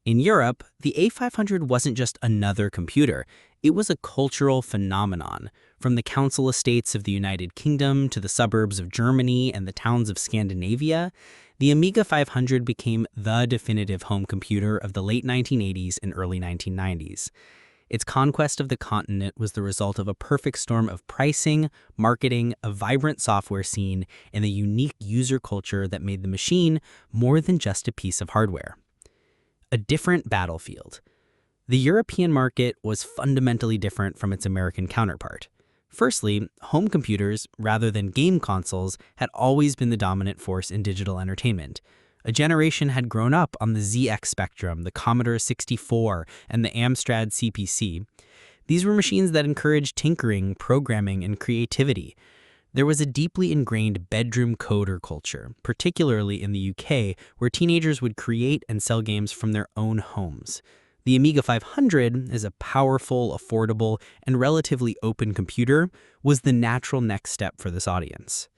In Europe, the A500 wasn't just another computer. It was a cultural phenomenon. From the council estates of the United Kingdom to the suburbs of Germany and the towns of Scandinavia, the Amiga 500 became the definitive home computer of the late 1980s and early 1990s. Its conquest of the continent was the result of a perfect storm of pricing, marketing, a vibrant software scene, and a unique user culture that made the machine more than just a piece of hardware. A different battlefield. The European market was fundamentally different from its American counterpart. Firstly, home computers, rather than game consoles, had always been the dominant force in digital entertainment. A generation had grown up on the ZX Spectrum, the Commodore 64, and the Amstrad CPC. These were machines that encouraged tinkering, programming, and creativity. There was a deeply ingrained bedroom coder culture, particularly in the UK, where teenagers would create and sell games from their own homes. The Amiga 500, as a powerful, affordable, and relatively open computer, was the natural next step for this audience.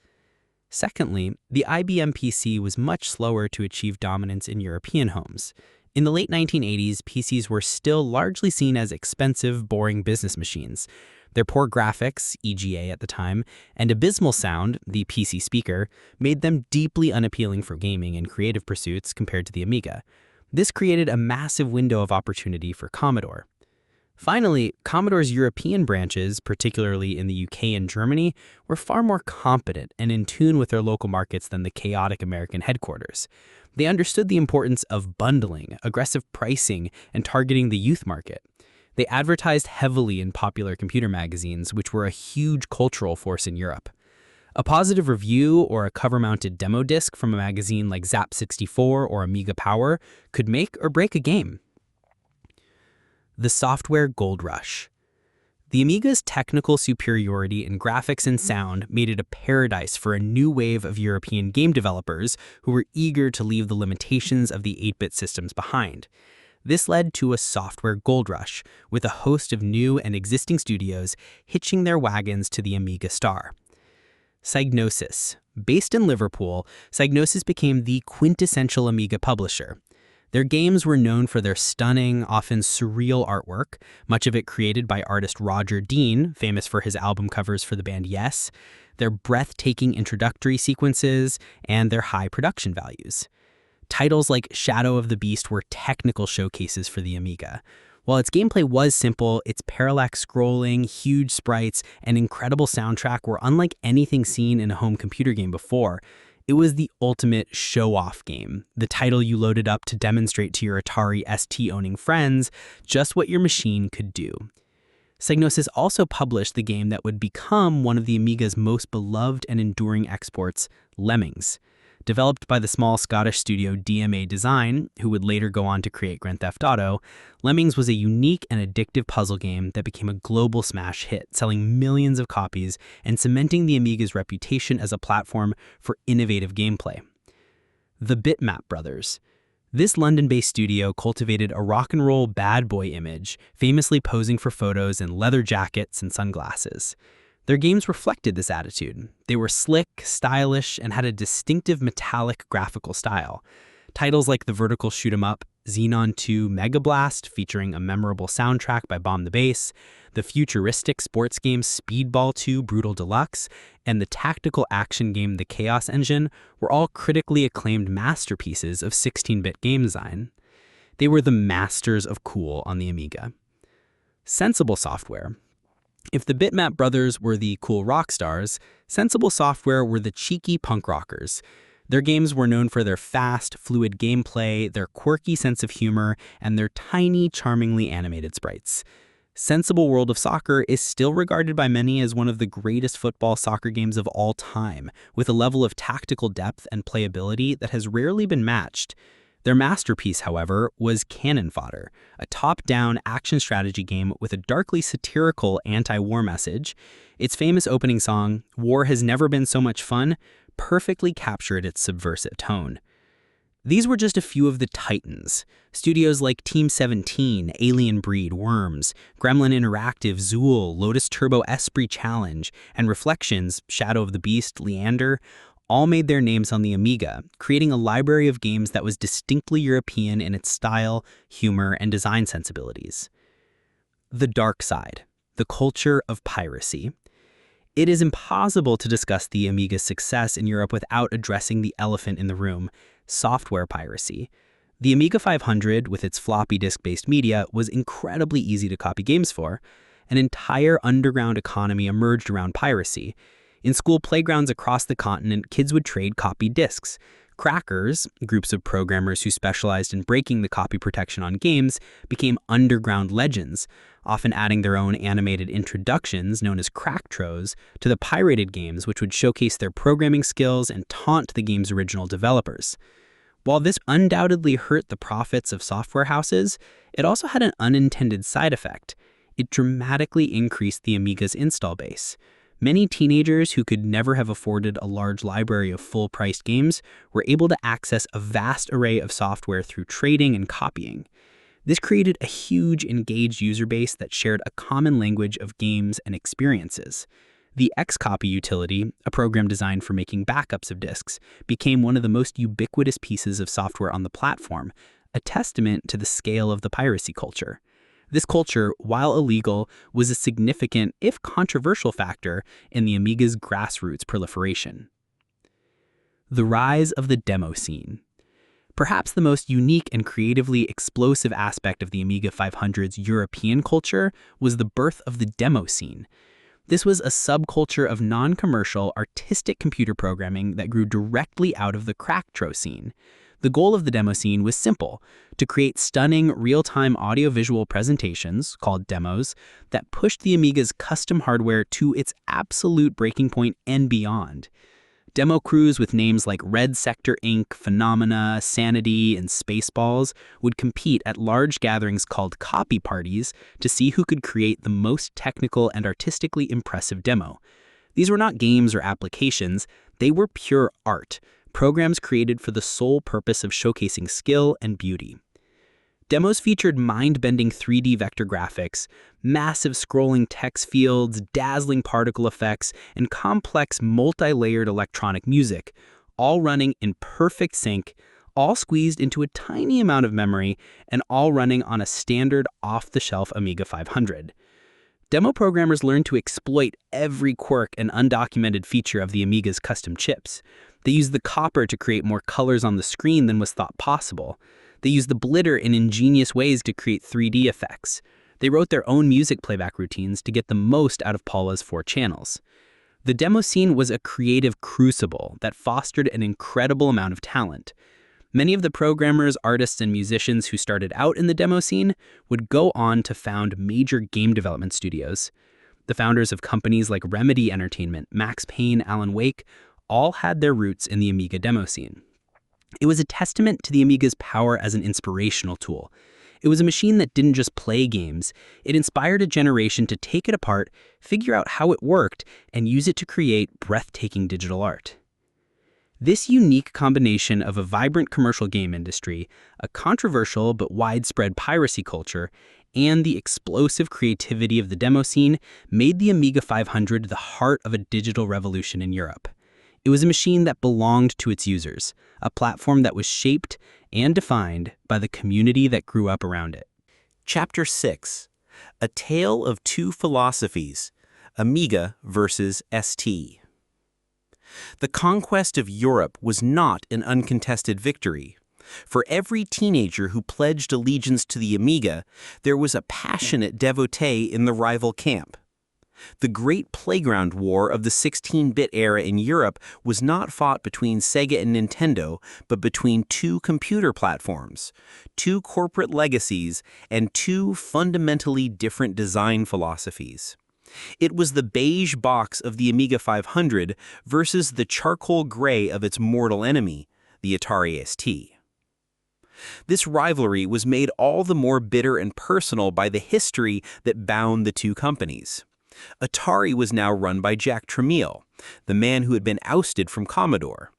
Secondly, the IBM PC was much slower to achieve dominance in European homes. In the late 1980s, PCs were still largely seen as expensive, boring business machines. Their poor graphics, EGA at the time, and abysmal sound, the PC speaker, made them deeply unappealing for gaming and creative pursuits compared to the Amiga. This created a massive window of opportunity for Commodore. Finally, Commodore's European branches, particularly in the UK and Germany, were far more competent and in tune with their local markets than the chaotic American headquarters. They understood the importance of bundling, aggressive pricing, and targeting the youth market. They advertised heavily in popular computer magazines, which were a huge cultural force in Europe. A positive review or a cover-mounted demo disc from a magazine like Zap64 or Amiga Power could make or break a game. The software gold rush. The Amiga's technical superiority in graphics and sound made it a paradise for a new wave of European game developers who were eager to leave the limitations of the 8-bit systems behind. This led to a software gold rush, with a host of new and existing studios hitching their wagons to the Amiga star. Psygnosis. Based in Liverpool, Psygnosis became the quintessential Amiga publisher. Their games were known for their stunning, often surreal artwork, much of it created by artist Roger Dean, famous for his album covers for the band Yes, their breathtaking introductory sequences, and their high production values. Titles like Shadow of the Beast were technical showcases for the Amiga. While its gameplay was simple, its parallax scrolling, huge sprites, and incredible soundtrack were unlike anything seen in a home computer game before. It was the ultimate show-off game, the title you loaded up to demonstrate to your Atari ST-owning friends just what your machine could do. Psygnosis also published the game that would become one of the Amiga's most beloved and enduring exports, Lemmings. Developed by the small Scottish studio DMA Design, who would later go on to create Grand Theft Auto, Lemmings was a unique and addictive puzzle game that became a global smash hit, selling millions of copies and cementing the Amiga's reputation as a platform for innovative gameplay. The Bitmap Brothers. This London-based studio cultivated a rock and roll bad boy image, famously posing for photos in leather jackets and sunglasses. Their games reflected this attitude. They were slick, stylish, and had a distinctive metallic graphical style. Titles like the vertical shoot-'em-up Xenon 2 Mega Blast, featuring a memorable soundtrack by Bomb the Bass, the futuristic sports game Speedball 2 Brutal Deluxe, and the tactical action game The Chaos Engine were all critically acclaimed masterpieces of 16-bit game design. They were the masters of cool on the Amiga. Sensible Software. If the Bitmap brothers were the cool rock stars, Sensible Software were the cheeky punk rockers. Their games were known for their fast, fluid gameplay, their quirky sense of humor, and their tiny, charmingly animated sprites. Sensible World of Soccer is still regarded by many as one of the greatest football soccer games of all time, with a level of tactical depth and playability that has rarely been matched. Their masterpiece, however, was Cannon Fodder, a top-down action strategy game with a darkly satirical anti-war message. Its famous opening song, "War Has Never Been So Much Fun," perfectly captured its subversive tone. These were just a few of the titans. Studios like Team 17, Alien Breed, Worms, Gremlin Interactive, Zool, Lotus Turbo Esprit Challenge, and Reflections, Shadow of the Beast, Leander, all made their names on the Amiga, creating a library of games that was distinctly European in its style, humor, and design sensibilities. The dark side, the culture of piracy. It is impossible to discuss the Amiga's success in Europe without addressing the elephant in the room: software piracy. The Amiga 500, with its floppy disk-based media, was incredibly easy to copy games for. An entire underground economy emerged around piracy. In school playgrounds across the continent, kids would trade copied discs. Crackers, groups of programmers who specialized in breaking the copy protection on games, became underground legends, often adding their own animated introductions, known as cracktros, to the pirated games, which would showcase their programming skills and taunt the game's original developers. While this undoubtedly hurt the profits of software houses, it also had an unintended side effect. It dramatically increased the Amiga's install base. Many teenagers who could never have afforded a large library of full-priced games were able to access a vast array of software through trading and copying. This created a huge engaged user base that shared a common language of games and experiences. The Xcopy utility, a program designed for making backups of disks, became one of the most ubiquitous pieces of software on the platform, a testament to the scale of the piracy culture. This culture, while illegal, was a significant, if controversial, factor in the Amiga's grassroots proliferation. The rise of the demo scene. Perhaps the most unique and creatively explosive aspect of the Amiga 500's European culture was the birth of the demo scene. This was a subculture of non-commercial, artistic computer programming that grew directly out of the cracktro scene. The goal of the demo scene was simple: to create stunning, real-time audiovisual presentations, called demos, that pushed the Amiga's custom hardware to its absolute breaking point and beyond. Demo crews with names like Red Sector Inc., Phenomena, Sanity, and Spaceballs would compete at large gatherings called copy parties to see who could create the most technical and artistically impressive demo. These were not games or applications, they were pure art, programs created for the sole purpose of showcasing skill and beauty. Demos featured mind-bending 3D vector graphics, massive scrolling text fields, dazzling particle effects, and complex multi-layered electronic music, all running in perfect sync, all squeezed into a tiny amount of memory, and all running on a standard off-the-shelf Amiga 500. Demo programmers learned to exploit every quirk and undocumented feature of the Amiga's custom chips. They used the copper to create more colors on the screen than was thought possible. They used the blitter in ingenious ways to create 3D effects. They wrote their own music playback routines to get the most out of Paula's 4 channels. The demo scene was a creative crucible that fostered an incredible amount of talent. Many of the programmers, artists, and musicians who started out in the demo scene would go on to found major game development studios. The founders of companies like Remedy Entertainment, Max Payne, Alan Wake, all had their roots in the Amiga demo scene. It was a testament to the Amiga's power as an inspirational tool. It was a machine that didn't just play games, it inspired a generation to take it apart, figure out how it worked, and use it to create breathtaking digital art. This unique combination of a vibrant commercial game industry, a controversial but widespread piracy culture, and the explosive creativity of the demo scene made the Amiga 500 the heart of a digital revolution in Europe. It was a machine that belonged to its users, a platform that was shaped and defined by the community that grew up around it. Chapter 6: A Tale of Two Philosophies, Amiga versus ST. The conquest of Europe was not an uncontested victory. For every teenager who pledged allegiance to the Amiga, there was a passionate devotee in the rival camp. The great playground war of the 16-bit era in Europe was not fought between Sega and Nintendo, but between two computer platforms, two corporate legacies, and two fundamentally different design philosophies. It was the beige box of the Amiga 500 versus the charcoal gray of its mortal enemy, the Atari ST. This rivalry was made all the more bitter and personal by the history that bound the two companies. Atari was now run by Jack Tramiel, the man who had been ousted from Commodore.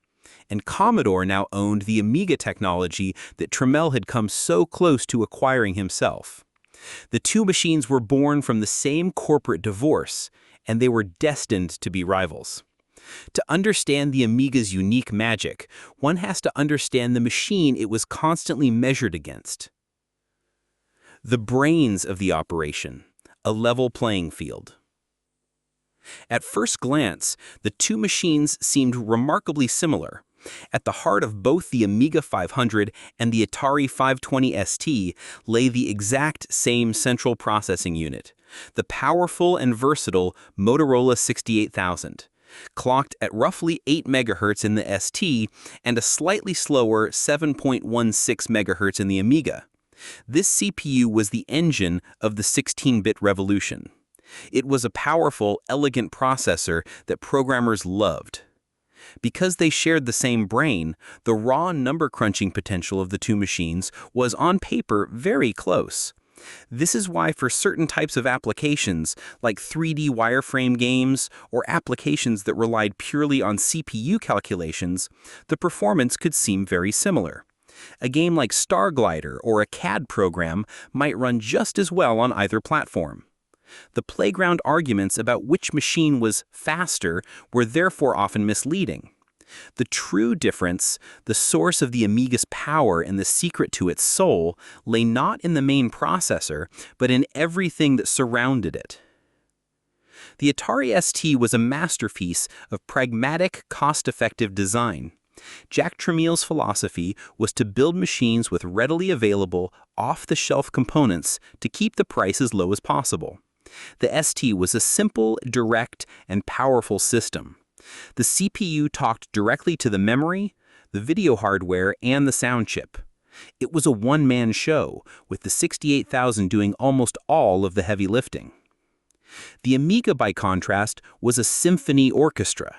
And Commodore now owned the Amiga technology that Tramiel had come so close to acquiring himself. The two machines were born from the same corporate divorce, and they were destined to be rivals. To understand the Amiga's unique magic, one has to understand the machine it was constantly measured against. The brains of the operation, a level playing field. At first glance, the two machines seemed remarkably similar. At the heart of both the Amiga 500 and the Atari 520 ST lay the exact same central processing unit, the powerful and versatile Motorola 68000, clocked at roughly 8 MHz in the ST and a slightly slower 7.16 MHz in the Amiga. This CPU was the engine of the 16-bit revolution. It was a powerful, elegant processor that programmers loved. Because they shared the same brain, the raw number crunching potential of the two machines was on paper very close. This is why for certain types of applications, like 3D wireframe games or applications that relied purely on CPU calculations, the performance could seem very similar. A game like Star Glider or a CAD program might run just as well on either platform. The playground arguments about which machine was faster were therefore often misleading. The true difference, the source of the Amiga's power and the secret to its soul, lay not in the main processor, but in everything that surrounded it. The Atari ST was a masterpiece of pragmatic, cost-effective design. Jack Tramiel's philosophy was to build machines with readily available, off-the-shelf components to keep the price as low as possible. The ST was a simple, direct, and powerful system. The CPU talked directly to the memory, the video hardware, and the sound chip. It was a one-man show, with the 68000 doing almost all of the heavy lifting. The Amiga, by contrast, was a symphony orchestra.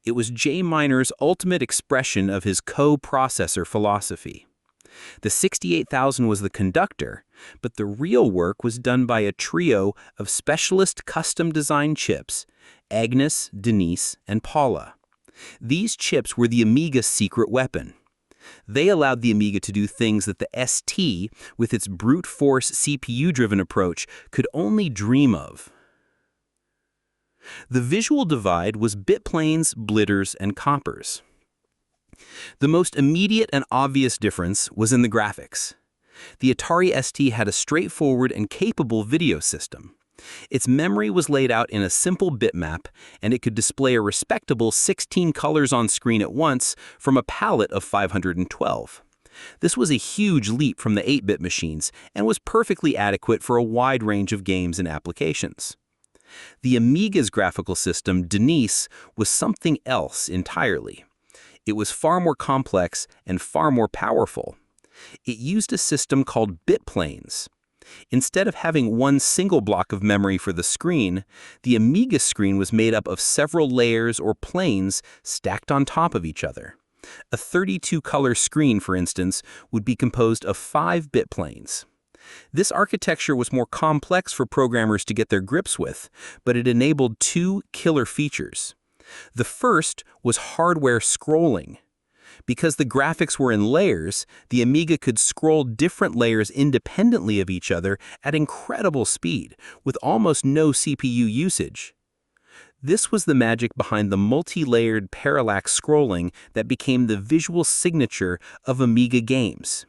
It was J. Miner's ultimate expression of his co-processor philosophy. The 68000 was the conductor, but the real work was done by a trio of specialist custom-designed chips, Agnes, Denise, and Paula. These chips were the Amiga's secret weapon. They allowed the Amiga to do things that the ST, with its brute force CPU-driven approach, could only dream of. The visual divide was bitplanes, blitters, and coppers. The most immediate and obvious difference was in the graphics. The Atari ST had a straightforward and capable video system. Its memory was laid out in a simple bitmap, and it could display a respectable 16 colors on screen at once from a palette of 512. This was a huge leap from the 8-bit machines and was perfectly adequate for a wide range of games and applications. The Amiga's graphical system, Denise, was something else entirely. It was far more complex and far more powerful. It used a system called bitplanes. Instead of having one single block of memory for the screen, the Amiga screen was made up of several layers or planes stacked on top of each other. A 32-color screen, for instance, would be composed of 5 bitplanes. This architecture was more complex for programmers to get their grips with, but it enabled two killer features. The first was hardware scrolling. Because the graphics were in layers, the Amiga could scroll different layers independently of each other at incredible speed, with almost no CPU usage. This was the magic behind the multi-layered parallax scrolling that became the visual signature of Amiga games.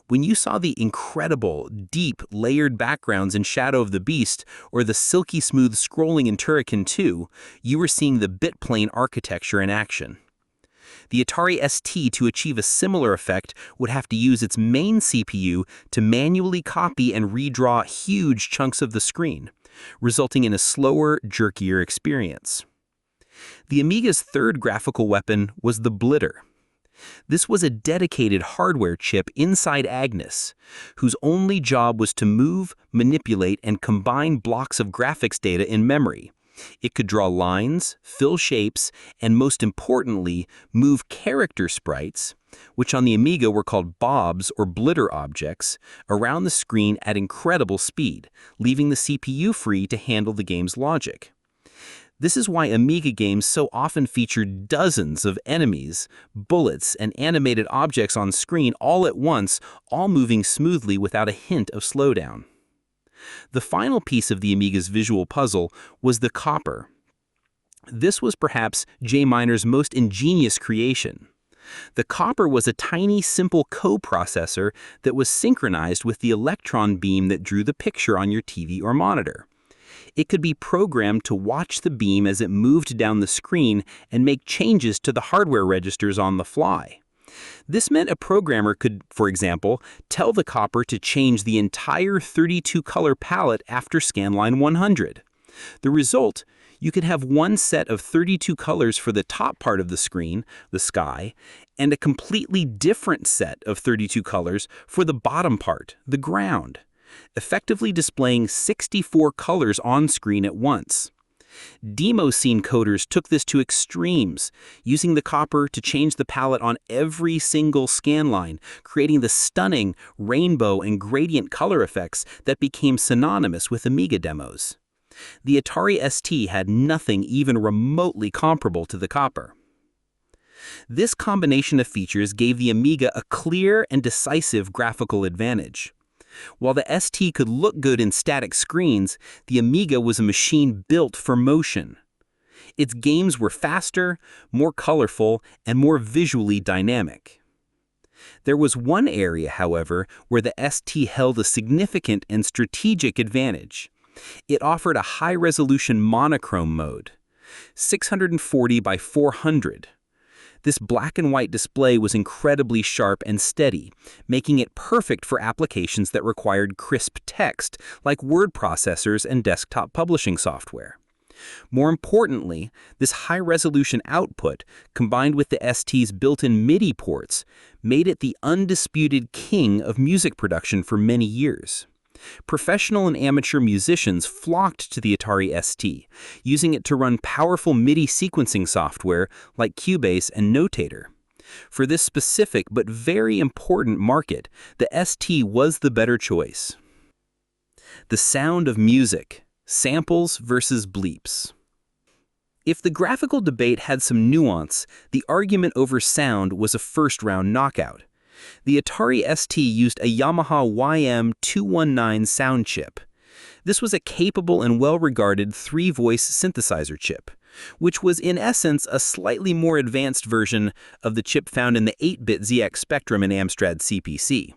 When you saw the incredible, deep, layered backgrounds in Shadow of the Beast or the silky smooth scrolling in Turrican II, you were seeing the bitplane architecture in action. The Atari ST, to achieve a similar effect, would have to use its main CPU to manually copy and redraw huge chunks of the screen, resulting in a slower, jerkier experience. The Amiga's third graphical weapon was the blitter. This was a dedicated hardware chip inside Agnes, whose only job was to move, manipulate, and combine blocks of graphics data in memory. It could draw lines, fill shapes, and most importantly, move character sprites, which on the Amiga were called bobs or blitter objects, around the screen at incredible speed, leaving the CPU free to handle the game's logic. This is why Amiga games so often featured dozens of enemies, bullets, and animated objects on screen all at once, all moving smoothly without a hint of slowdown. The final piece of the Amiga's visual puzzle was the copper. This was perhaps J. Miner's most ingenious creation. The copper was a tiny, simple coprocessor that was synchronized with the electron beam that drew the picture on your TV or monitor. It could be programmed to watch the beam as it moved down the screen and make changes to the hardware registers on the fly. This meant a programmer could, for example, tell the copper to change the entire 32-color palette after scanline 100. The result, you could have one set of 32 colors for the top part of the screen, the sky, and a completely different set of 32 colors for the bottom part, the ground, effectively displaying 64 colors on screen at once. Demo scene coders took this to extremes, using the copper to change the palette on every single scanline, creating the stunning rainbow and gradient color effects that became synonymous with Amiga demos. The Atari ST had nothing even remotely comparable to the copper. This combination of features gave the Amiga a clear and decisive graphical advantage. While the ST could look good in static screens, the Amiga was a machine built for motion. Its games were faster, more colorful, and more visually dynamic. There was one area, however, where the ST held a significant and strategic advantage. It offered a high-resolution monochrome mode, 640 by 400. This black and white display was incredibly sharp and steady, making it perfect for applications that required crisp text, like word processors and desktop publishing software. More importantly, this high-resolution output, combined with the ST's built-in MIDI ports, made it the undisputed king of music production for many years. Professional and amateur musicians flocked to the Atari ST, using it to run powerful MIDI sequencing software like Cubase and Notator. For this specific but very important market, the ST was the better choice. The sound of music, samples versus bleeps. If the graphical debate had some nuance, the argument over sound was a first-round knockout. The Atari ST used a Yamaha YM219 sound chip. This was a capable and well-regarded three-voice synthesizer chip, which was in essence a slightly more advanced version of the chip found in the 8-bit ZX Spectrum and Amstrad CPC.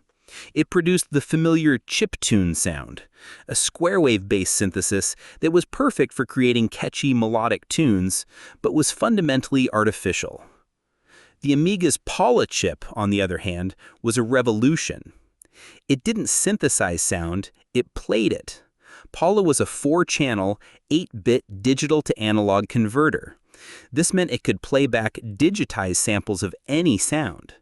It produced the familiar chiptune sound, a square wave-based synthesis that was perfect for creating catchy melodic tunes, but was fundamentally artificial. The Amiga's Paula chip, on the other hand, was a revolution. It didn't synthesize sound, it played it. Paula was a 4-channel, 8-bit digital-to-analog converter. This meant it could play back digitized samples of any sound.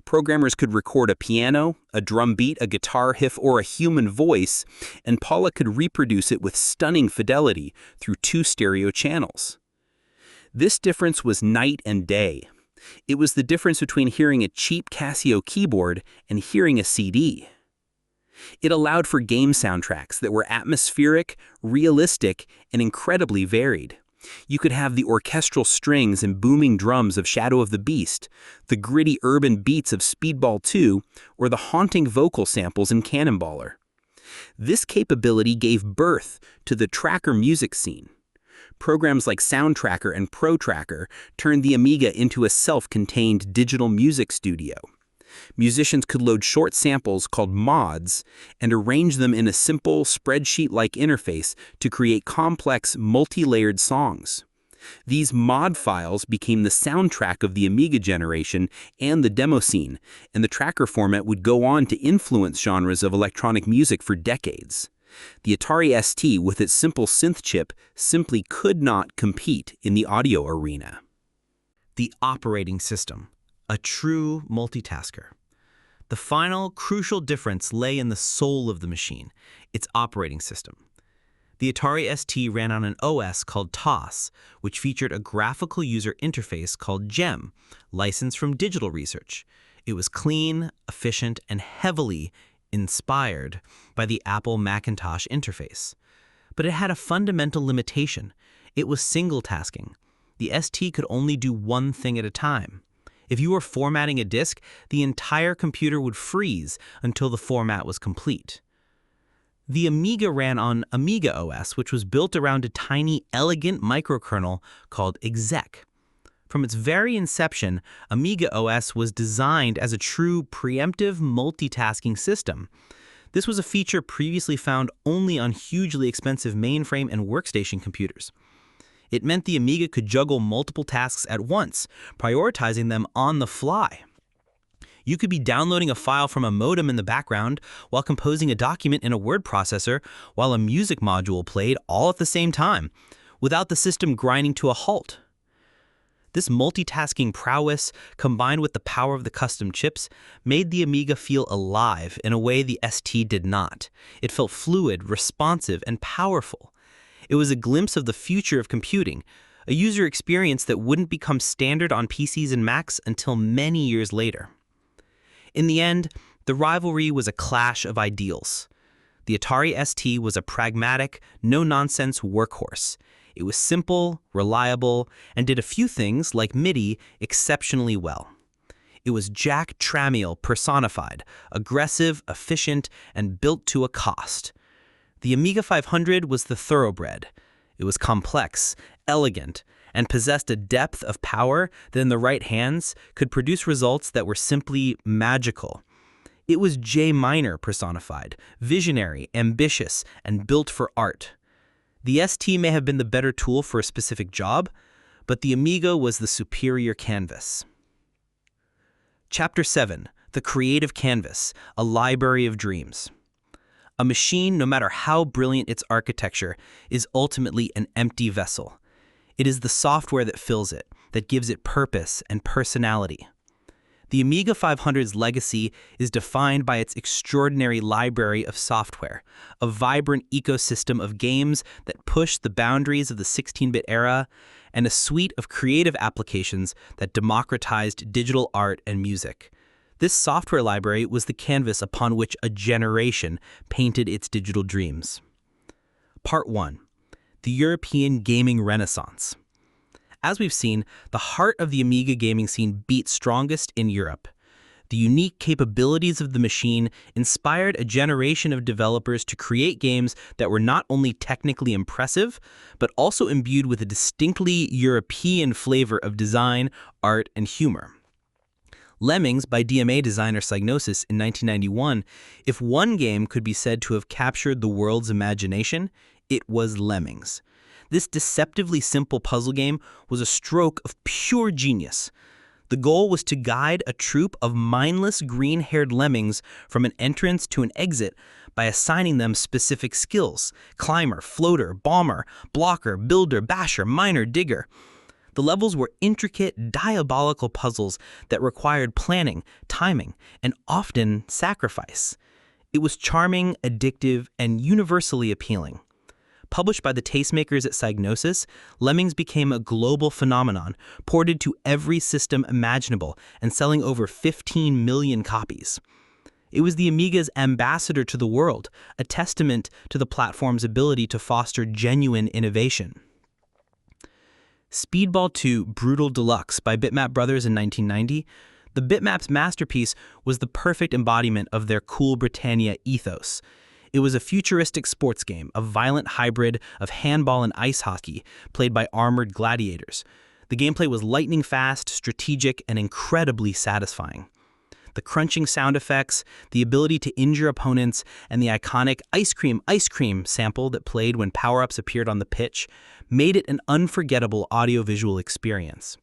Programmers could record a piano, a drum beat, a guitar riff, or a human voice, and Paula could reproduce it with stunning fidelity through 2 stereo channels. This difference was night and day. It was the difference between hearing a cheap Casio keyboard and hearing a CD. It allowed for game soundtracks that were atmospheric, realistic, and incredibly varied. You could have the orchestral strings and booming drums of Shadow of the Beast, the gritty urban beats of Speedball II, or the haunting vocal samples in Cannonballer. This capability gave birth to the tracker music scene. Programs like Soundtracker and ProTracker turned the Amiga into a self-contained digital music studio. Musicians could load short samples called mods and arrange them in a simple spreadsheet-like interface to create complex, multi-layered songs. These mod files became the soundtrack of the Amiga generation and the demo scene, and the tracker format would go on to influence genres of electronic music for decades. The Atari ST, with its simple synth chip, simply could not compete in the audio arena. The operating system, a true multitasker. The final, crucial difference lay in the soul of the machine, its operating system. The Atari ST ran on an OS called TOS, which featured a graphical user interface called GEM, licensed from Digital Research. It was clean, efficient, and heavily inspired by the Apple Macintosh interface. But it had a fundamental limitation. It was single-tasking. The ST could only do one thing at a time. If you were formatting a disk, the entire computer would freeze until the format was complete. The Amiga ran on Amiga OS, which was built around a tiny, elegant microkernel called exec. From its very inception, Amiga OS was designed as a true preemptive multitasking system. This was a feature previously found only on hugely expensive mainframe and workstation computers. It meant the Amiga could juggle multiple tasks at once, prioritizing them on the fly. You could be downloading a file from a modem in the background while composing a document in a word processor while a music module played all at the same time, without the system grinding to a halt. This multitasking prowess, combined with the power of the custom chips, made the Amiga feel alive in a way the ST did not. It felt fluid, responsive, and powerful. It was a glimpse of the future of computing, a user experience that wouldn't become standard on PCs and Macs until many years later. In the end, the rivalry was a clash of ideals. The Atari ST was a pragmatic, no-nonsense workhorse. It was simple, reliable, and did a few things, like MIDI, exceptionally well. It was Jack Tramiel personified, aggressive, efficient, and built to a cost. The Amiga 500 was the thoroughbred. It was complex, elegant, and possessed a depth of power that in the right hands could produce results that were simply magical. It was J minor personified, visionary, ambitious, and built for art. The ST may have been the better tool for a specific job, but the Amiga was the superior canvas. Chapter 7. The Creative Canvas, a Library of Dreams. A machine, no matter how brilliant its architecture, is ultimately an empty vessel. It is the software that fills it, that gives it purpose and personality. The Amiga 500's legacy is defined by its extraordinary library of software, a vibrant ecosystem of games that push the boundaries of the 16-bit era, and a suite of creative applications that democratized digital art and music. This software library was the canvas upon which a generation painted its digital dreams. Part 1. The European Gaming Renaissance. As we've seen, the heart of the Amiga gaming scene beat strongest in Europe. The unique capabilities of the machine inspired a generation of developers to create games that were not only technically impressive, but also imbued with a distinctly European flavor of design, art, and humor. Lemmings by DMA designer Psygnosis in 1991, if one game could be said to have captured the world's imagination, it was Lemmings. This deceptively simple puzzle game was a stroke of pure genius. The goal was to guide a troop of mindless green-haired lemmings from an entrance to an exit by assigning them specific skills: climber, floater, bomber, blocker, builder, basher, miner, digger. The levels were intricate, diabolical puzzles that required planning, timing, and often sacrifice. It was charming, addictive, and universally appealing. Published by the tastemakers at Psygnosis, Lemmings became a global phenomenon, ported to every system imaginable and selling over 15 million copies. It was the Amiga's ambassador to the world, a testament to the platform's ability to foster genuine innovation. Speedball II Brutal Deluxe by Bitmap Brothers in 1990, the Bitmap's masterpiece was the perfect embodiment of their Cool Britannia ethos. It was a futuristic sports game, a violent hybrid of handball and ice hockey, played by armored gladiators. The gameplay was lightning fast, strategic, and incredibly satisfying. The crunching sound effects, the ability to injure opponents, and the iconic ice cream sample that played when power-ups appeared on the pitch made it an unforgettable audiovisual experience.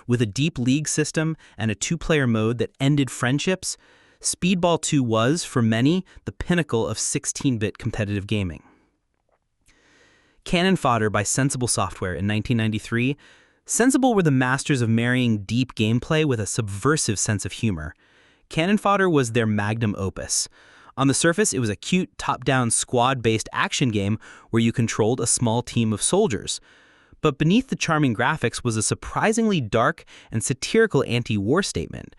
With a deep league system and a two-player mode that ended friendships, Speedball 2 was, for many, the pinnacle of 16-bit competitive gaming. Cannon Fodder by Sensible Software in 1993. Sensible were the masters of marrying deep gameplay with a subversive sense of humor. Cannon Fodder was their magnum opus. On the surface, it was a cute, top-down, squad-based action game where you controlled a small team of soldiers. But beneath the charming graphics was a surprisingly dark and satirical anti-war statement.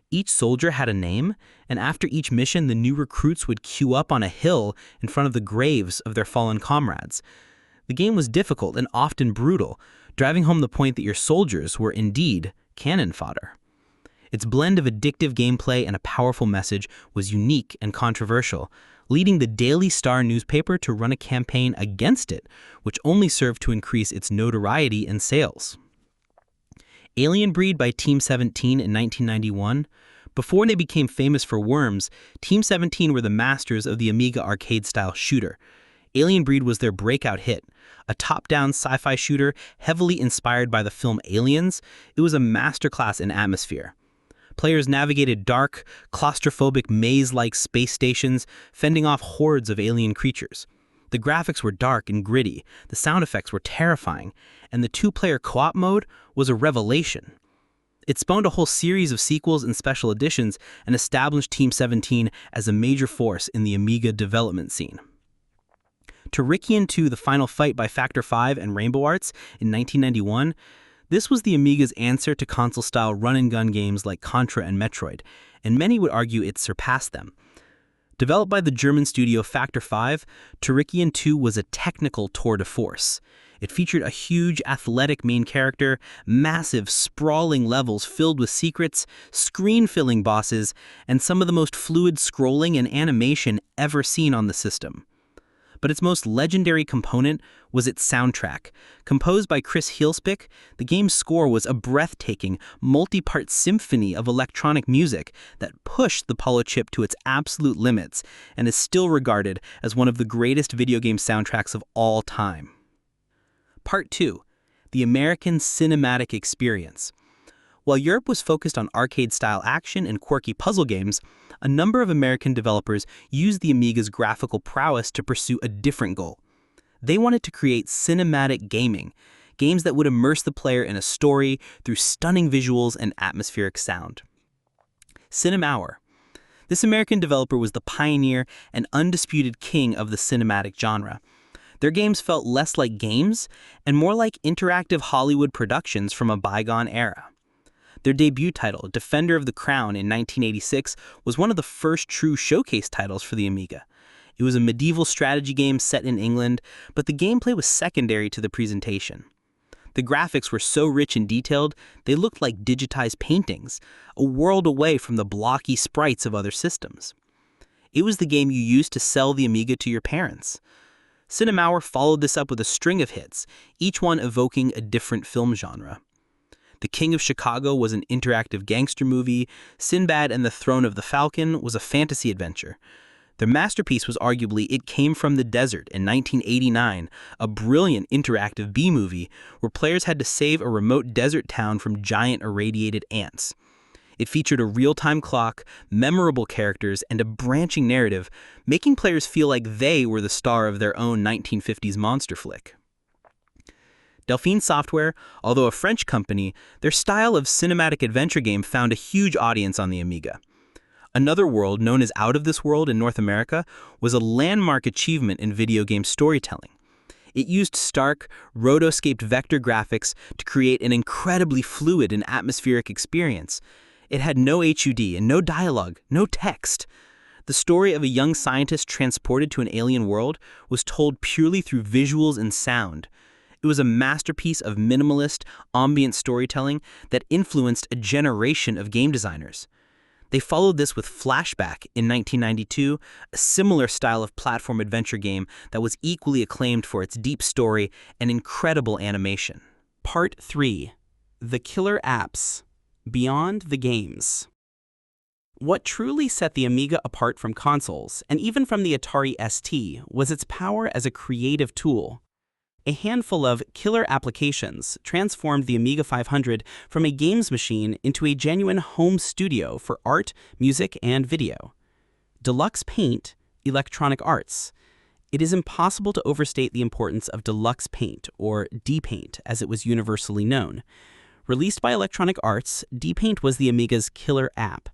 Each soldier had a name, and after each mission, the new recruits would queue up on a hill in front of the graves of their fallen comrades. The game was difficult and often brutal, driving home the point that your soldiers were indeed cannon fodder. Its blend of addictive gameplay and a powerful message was unique and controversial, leading the Daily Star newspaper to run a campaign against it, which only served to increase its notoriety and sales. Alien Breed by Team 17 in 1991. Before they became famous for Worms, Team 17 were the masters of the Amiga arcade-style shooter. Alien Breed was their breakout hit. A top-down sci-fi shooter heavily inspired by the film Aliens, it was a masterclass in atmosphere. Players navigated dark, claustrophobic maze-like space stations, fending off hordes of alien creatures. The graphics were dark and gritty, the sound effects were terrifying, and the two-player co-op mode was a revelation. It spawned a whole series of sequels and special editions and established Team 17 as a major force in the Amiga development scene. Turrican II: The Final Fight by Factor 5 and Rainbow Arts in 1991. This was the Amiga's answer to console-style run-and-gun games like Contra and Metroid, and many would argue it surpassed them. Developed by the German studio Factor 5, Turrican II was a technical tour de force. It featured a huge, athletic main character, massive, sprawling levels filled with secrets, screen-filling bosses, and some of the most fluid scrolling and animation ever seen on the system. But its most legendary component was its soundtrack. Composed by Chris Heelspick, the game's score was a breathtaking, multi-part symphony of electronic music that pushed the Polo chip to its absolute limits and is still regarded as one of the greatest video game soundtracks of all time. Part 2. The American Cinematic Experience. While Europe was focused on arcade-style action and quirky puzzle games, a number of American developers used the Amiga's graphical prowess to pursue a different goal. They wanted to create cinematic gaming, games that would immerse the player in a story through stunning visuals and atmospheric sound. Cinemauer. This American developer was the pioneer and undisputed king of the cinematic genre. Their games felt less like games and more like interactive Hollywood productions from a bygone era. Their debut title, Defender of the Crown in 1986, was one of the first true showcase titles for the Amiga. It was a medieval strategy game set in England, but the gameplay was secondary to the presentation. The graphics were so rich and detailed, they looked like digitized paintings, a world away from the blocky sprites of other systems. It was the game you used to sell the Amiga to your parents. Cinemauer followed this up with a string of hits, each one evoking a different film genre. The King of Chicago was an interactive gangster movie. Sinbad and the Throne of the Falcon was a fantasy adventure. Their masterpiece was arguably It Came from the Desert in 1989, a brilliant interactive B-movie where players had to save a remote desert town from giant irradiated ants. It featured a real-time clock, memorable characters, and a branching narrative, making players feel like they were the star of their own 1950s monster flick. Delphine Software, although a French company, their style of cinematic adventure game found a huge audience on the Amiga. Another World, known as Out of This World in North America, was a landmark achievement in video game storytelling. It used stark, rotoscaped vector graphics to create an incredibly fluid and atmospheric experience. It had no HUD and no dialogue, no text. The story of a young scientist transported to an alien world was told purely through visuals and sound. It was a masterpiece of minimalist, ambient storytelling that influenced a generation of game designers. They followed this with Flashback in 1992, a similar style of platform adventure game that was equally acclaimed for its deep story and incredible animation. Part 3. The Killer Apps. Beyond the Games. What truly set the Amiga apart from consoles, and even from the Atari ST, was its power as a creative tool. A handful of killer applications transformed the Amiga 500 from a games machine into a genuine home studio for art, music, and video. Deluxe Paint, Electronic Arts. It is impossible to overstate the importance of Deluxe Paint, or D-Paint as it was universally known. Released by Electronic Arts, D-Paint was the Amiga's killer app.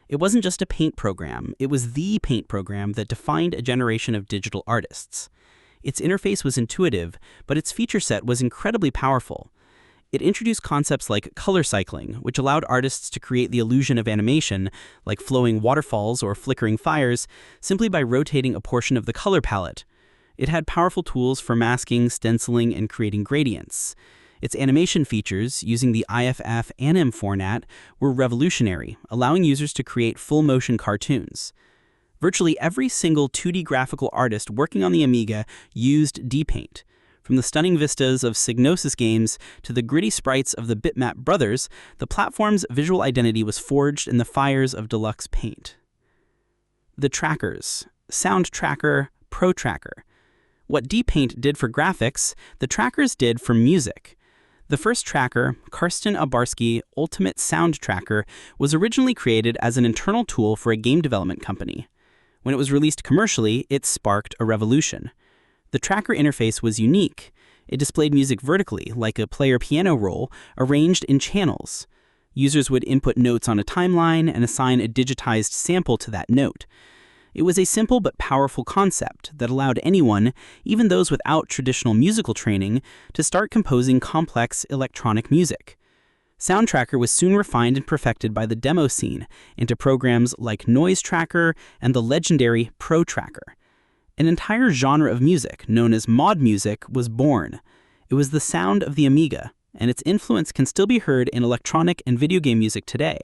It wasn't just a paint program, it was the paint program that defined a generation of digital artists. Its interface was intuitive, but its feature set was incredibly powerful. It introduced concepts like color cycling, which allowed artists to create the illusion of animation, like flowing waterfalls or flickering fires, simply by rotating a portion of the color palette. It had powerful tools for masking, stenciling, and creating gradients. Its animation features, using the IFF anim format, were revolutionary, allowing users to create full-motion cartoons. Virtually every single 2D graphical artist working on the Amiga used D-Paint. From the stunning vistas of Psygnosis games to the gritty sprites of the Bitmap brothers, the platform's visual identity was forged in the fires of Deluxe Paint. The trackers: Sound Tracker, Pro Tracker. What D-Paint did for graphics, the trackers did for music. The first tracker, Karsten Abarski Ultimate Sound Tracker, was originally created as an internal tool for a game development company. When it was released commercially, it sparked a revolution. The tracker interface was unique. It displayed music vertically, like a player piano roll, arranged in channels. Users would input notes on a timeline and assign a digitized sample to that note. It was a simple but powerful concept that allowed anyone, even those without traditional musical training, to start composing complex electronic music. Sound Tracker was soon refined and perfected by the demo scene into programs like Noise Tracker and the legendary Pro Tracker. An entire genre of music, known as mod music, was born. It was the sound of the Amiga, and its influence can still be heard in electronic and video game music today.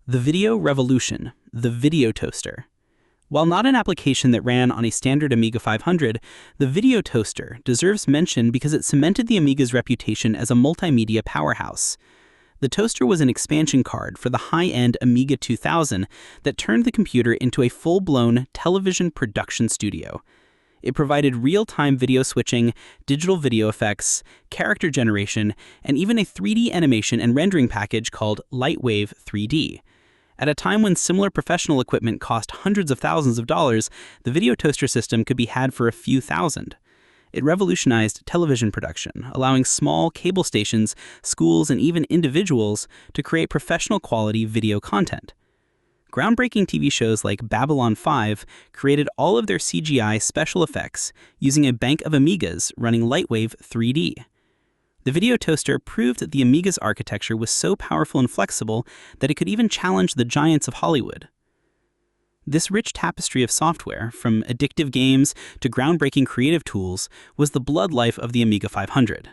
The Video Revolution, the Video Toaster. While not an application that ran on a standard Amiga 500, the Video Toaster deserves mention because it cemented the Amiga's reputation as a multimedia powerhouse. The toaster was an expansion card for the high-end Amiga 2000 that turned the computer into a full-blown television production studio. It provided real-time video switching, digital video effects, character generation, and even a 3D animation and rendering package called Lightwave 3D. At a time when similar professional equipment cost hundreds of thousands of dollars, the video toaster system could be had for a few thousand. It revolutionized television production, allowing small cable stations, schools, and even individuals to create professional-quality video content. Groundbreaking TV shows like Babylon 5 created all of their CGI special effects using a bank of Amigas running Lightwave 3D. The video toaster proved that the Amiga's architecture was so powerful and flexible that it could even challenge the giants of Hollywood. This rich tapestry of software, from addictive games to groundbreaking creative tools, was the blood life of the Amiga 500.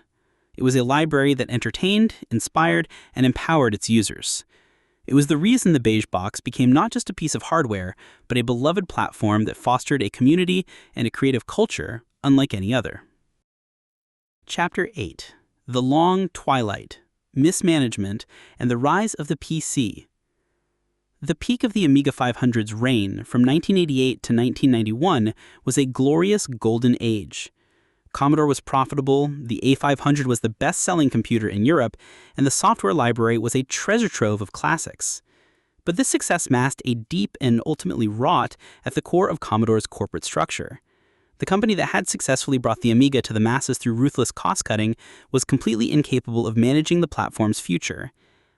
It was a library that entertained, inspired, and empowered its users. It was the reason the beige box became not just a piece of hardware, but a beloved platform that fostered a community and a creative culture unlike any other. Chapter 8. The Long Twilight, Mismanagement, and the Rise of the PC. The peak of the Amiga 500's reign from 1988 to 1991 was a glorious golden age. Commodore was profitable, the A500 was the best-selling computer in Europe, and the software library was a treasure trove of classics. But this success masked a deep and ultimately rot at the core of Commodore's corporate structure. The company that had successfully brought the Amiga to the masses through ruthless cost-cutting was completely incapable of managing the platform's future.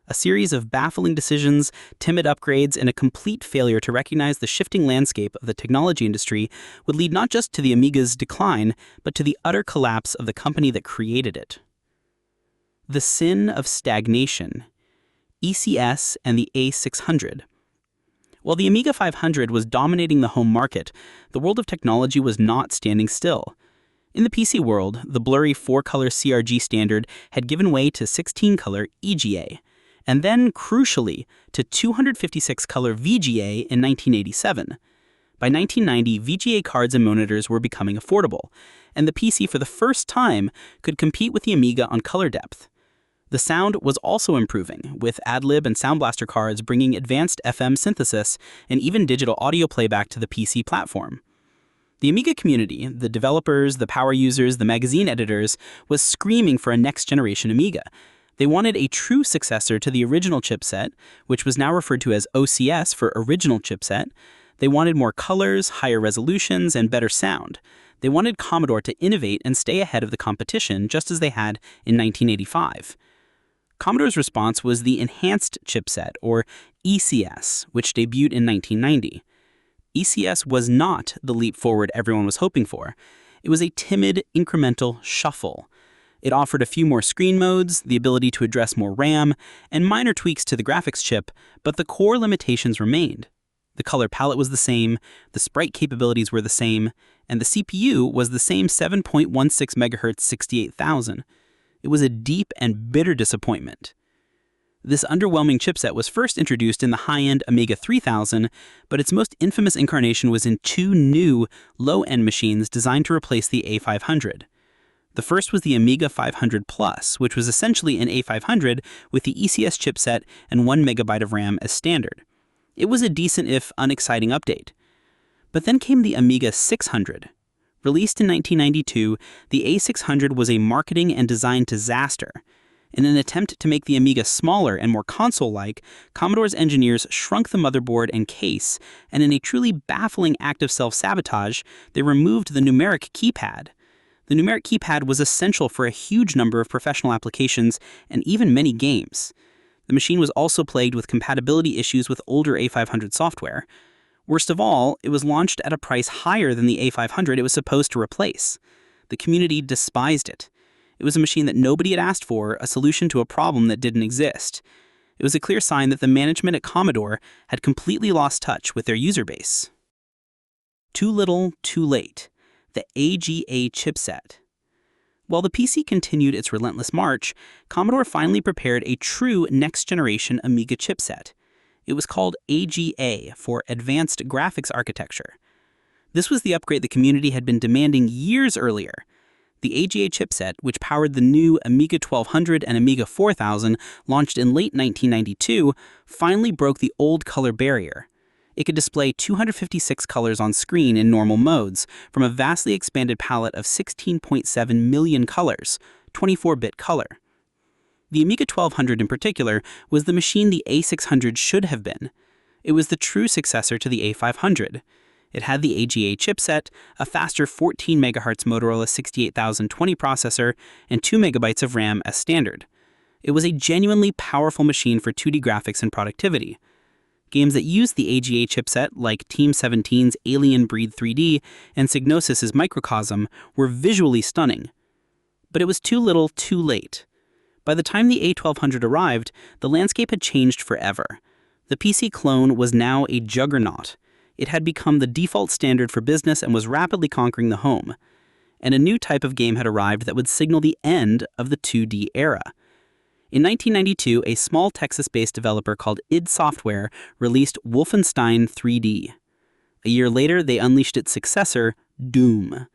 A series of baffling decisions, timid upgrades, and a complete failure to recognize the shifting landscape of the technology industry would lead not just to the Amiga's decline, but to the utter collapse of the company that created it. The Sin of Stagnation. ECS and the A600. While the Amiga 500 was dominating the home market, the world of technology was not standing still. In the PC world, the blurry 4-color CRG standard had given way to 16-color EGA, and then, crucially, to 256-color VGA in 1987. By 1990, VGA cards and monitors were becoming affordable, and the PC for the first time could compete with the Amiga on color depth. The sound was also improving, with AdLib and Sound Blaster cards bringing advanced FM synthesis and even digital audio playback to the PC platform. The Amiga community, the developers, the power users, the magazine editors, was screaming for a next-generation Amiga. They wanted a true successor to the original chipset, which was now referred to as OCS for Original Chipset. They wanted more colors, higher resolutions, and better sound. They wanted Commodore to innovate and stay ahead of the competition, just as they had in 1985. Commodore's response was the Enhanced Chipset, or ECS, which debuted in 1990. ECS was not the leap forward everyone was hoping for. It was a timid, incremental shuffle. It offered a few more screen modes, the ability to address more RAM, and minor tweaks to the graphics chip, but the core limitations remained. The color palette was the same, the sprite capabilities were the same, and the CPU was the same 7.16 MHz 68000. It was a deep and bitter disappointment. This underwhelming chipset was first introduced in the high-end Amiga 3000, but its most infamous incarnation was in two new, low-end machines designed to replace the A500. The first was the Amiga 500 Plus, which was essentially an A500 with the ECS chipset and 1 MB of RAM as standard. It was a decent if unexciting update. But then came the Amiga 600. Released in 1992, the A600 was a marketing and design disaster. In an attempt to make the Amiga smaller and more console-like, Commodore's engineers shrunk the motherboard and case, and in a truly baffling act of self-sabotage, they removed the numeric keypad. The numeric keypad was essential for a huge number of professional applications and even many games. The machine was also plagued with compatibility issues with older A500 software. Worst of all, it was launched at a price higher than the A500 it was supposed to replace. The community despised it. It was a machine that nobody had asked for, a solution to a problem that didn't exist. It was a clear sign that the management at Commodore had completely lost touch with their user base. Too little, too late. The AGA chipset. While the PC continued its relentless march, Commodore finally prepared a true next-generation Amiga chipset. It was called AGA for Advanced Graphics Architecture. This was the upgrade the community had been demanding years earlier. The AGA chipset, which powered the new Amiga 1200 and Amiga 4000, launched in late 1992, finally broke the old color barrier. It could display 256 colors on screen in normal modes, from a vastly expanded palette of 16.7 million colors, 24-bit color. The Amiga 1200 in particular was the machine the A600 should have been. It was the true successor to the A500. It had the AGA chipset, a faster 14 MHz Motorola 68020 processor, and 2 MB of RAM as standard. It was a genuinely powerful machine for 2D graphics and productivity. Games that used the AGA chipset, like Team 17's Alien Breed 3D and Psygnosis's Microcosm, were visually stunning. But it was too little, too late. By the time the A1200 arrived, the landscape had changed forever. The PC clone was now a juggernaut. It had become the default standard for business and was rapidly conquering the home. And a new type of game had arrived that would signal the end of the 2D era. In 1992, a small Texas-based developer called id Software released Wolfenstein 3D. A year later, they unleashed its successor, Doom.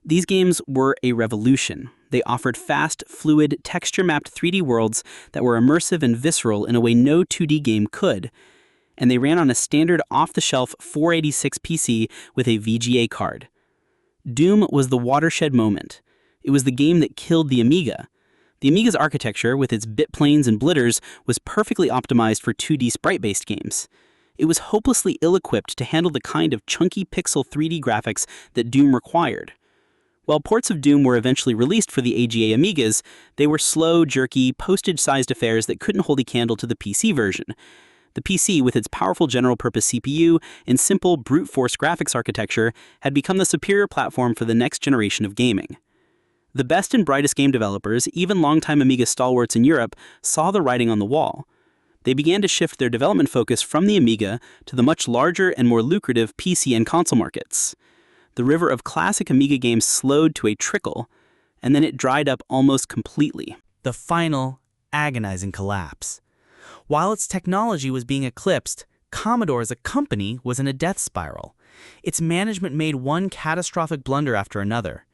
These games were a revolution. They offered fast, fluid, texture-mapped 3D worlds that were immersive and visceral in a way no 2D game could. And they ran on a standard off-the-shelf 486 PC with a VGA card. Doom was the watershed moment. It was the game that killed the Amiga. The Amiga's architecture, with its bit planes and blitters, was perfectly optimized for 2D sprite-based games. It was hopelessly ill-equipped to handle the kind of chunky pixel 3D graphics that Doom required. While ports of Doom were eventually released for the AGA Amigas, they were slow, jerky, postage-sized affairs that couldn't hold a candle to the PC version. The PC, with its powerful general-purpose CPU and simple brute-force graphics architecture, had become the superior platform for the next generation of gaming. The best and brightest game developers, even longtime Amiga stalwarts in Europe, saw the writing on the wall. They began to shift their development focus from the Amiga to the much larger and more lucrative PC and console markets. The river of classic Amiga games slowed to a trickle, and then it dried up almost completely. The final, agonizing collapse. While its technology was being eclipsed, Commodore as a company was in a death spiral. Its management made one catastrophic blunder after another.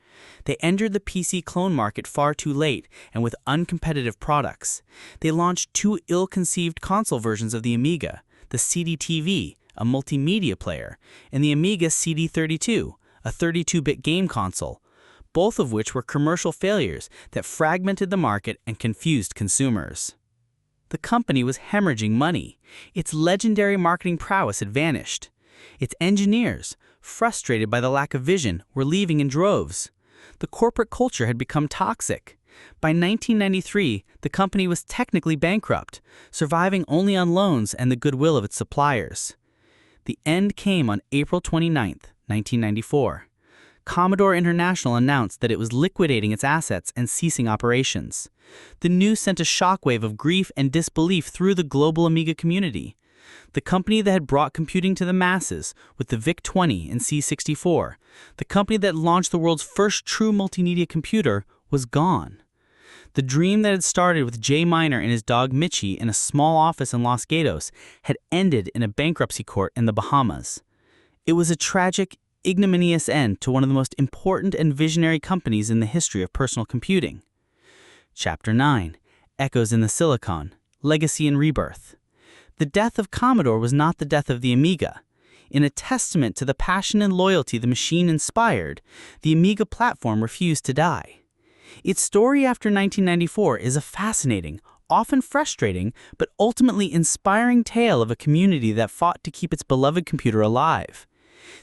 They entered the PC clone market far too late and with uncompetitive products. They launched two ill-conceived console versions of the Amiga, the CD-TV, a multimedia player, and the Amiga CD32, a 32-bit game console, both of which were commercial failures that fragmented the market and confused consumers. The company was hemorrhaging money. Its legendary marketing prowess had vanished. Its engineers, frustrated by the lack of vision, were leaving in droves. The corporate culture had become toxic. By 1993, the company was technically bankrupt, surviving only on loans and the goodwill of its suppliers. The end came on April 29, 1994. Commodore International announced that it was liquidating its assets and ceasing operations. The news sent a shockwave of grief and disbelief through the global Amiga community. The company that had brought computing to the masses with the VIC-20 and C64, the company that launched the world's first true multimedia computer, was gone. The dream that had started with Jay Miner and his dog Mitchie in a small office in Los Gatos had ended in a bankruptcy court in the Bahamas. It was a tragic, ignominious end to one of the most important and visionary companies in the history of personal computing. Chapter 9. Echoes in the Silicon, Legacy and Rebirth. The death of Commodore was not the death of the Amiga. In a testament to the passion and loyalty the machine inspired, the Amiga platform refused to die. Its story after 1994 is a fascinating, often frustrating, but ultimately inspiring tale of a community that fought to keep its beloved computer alive.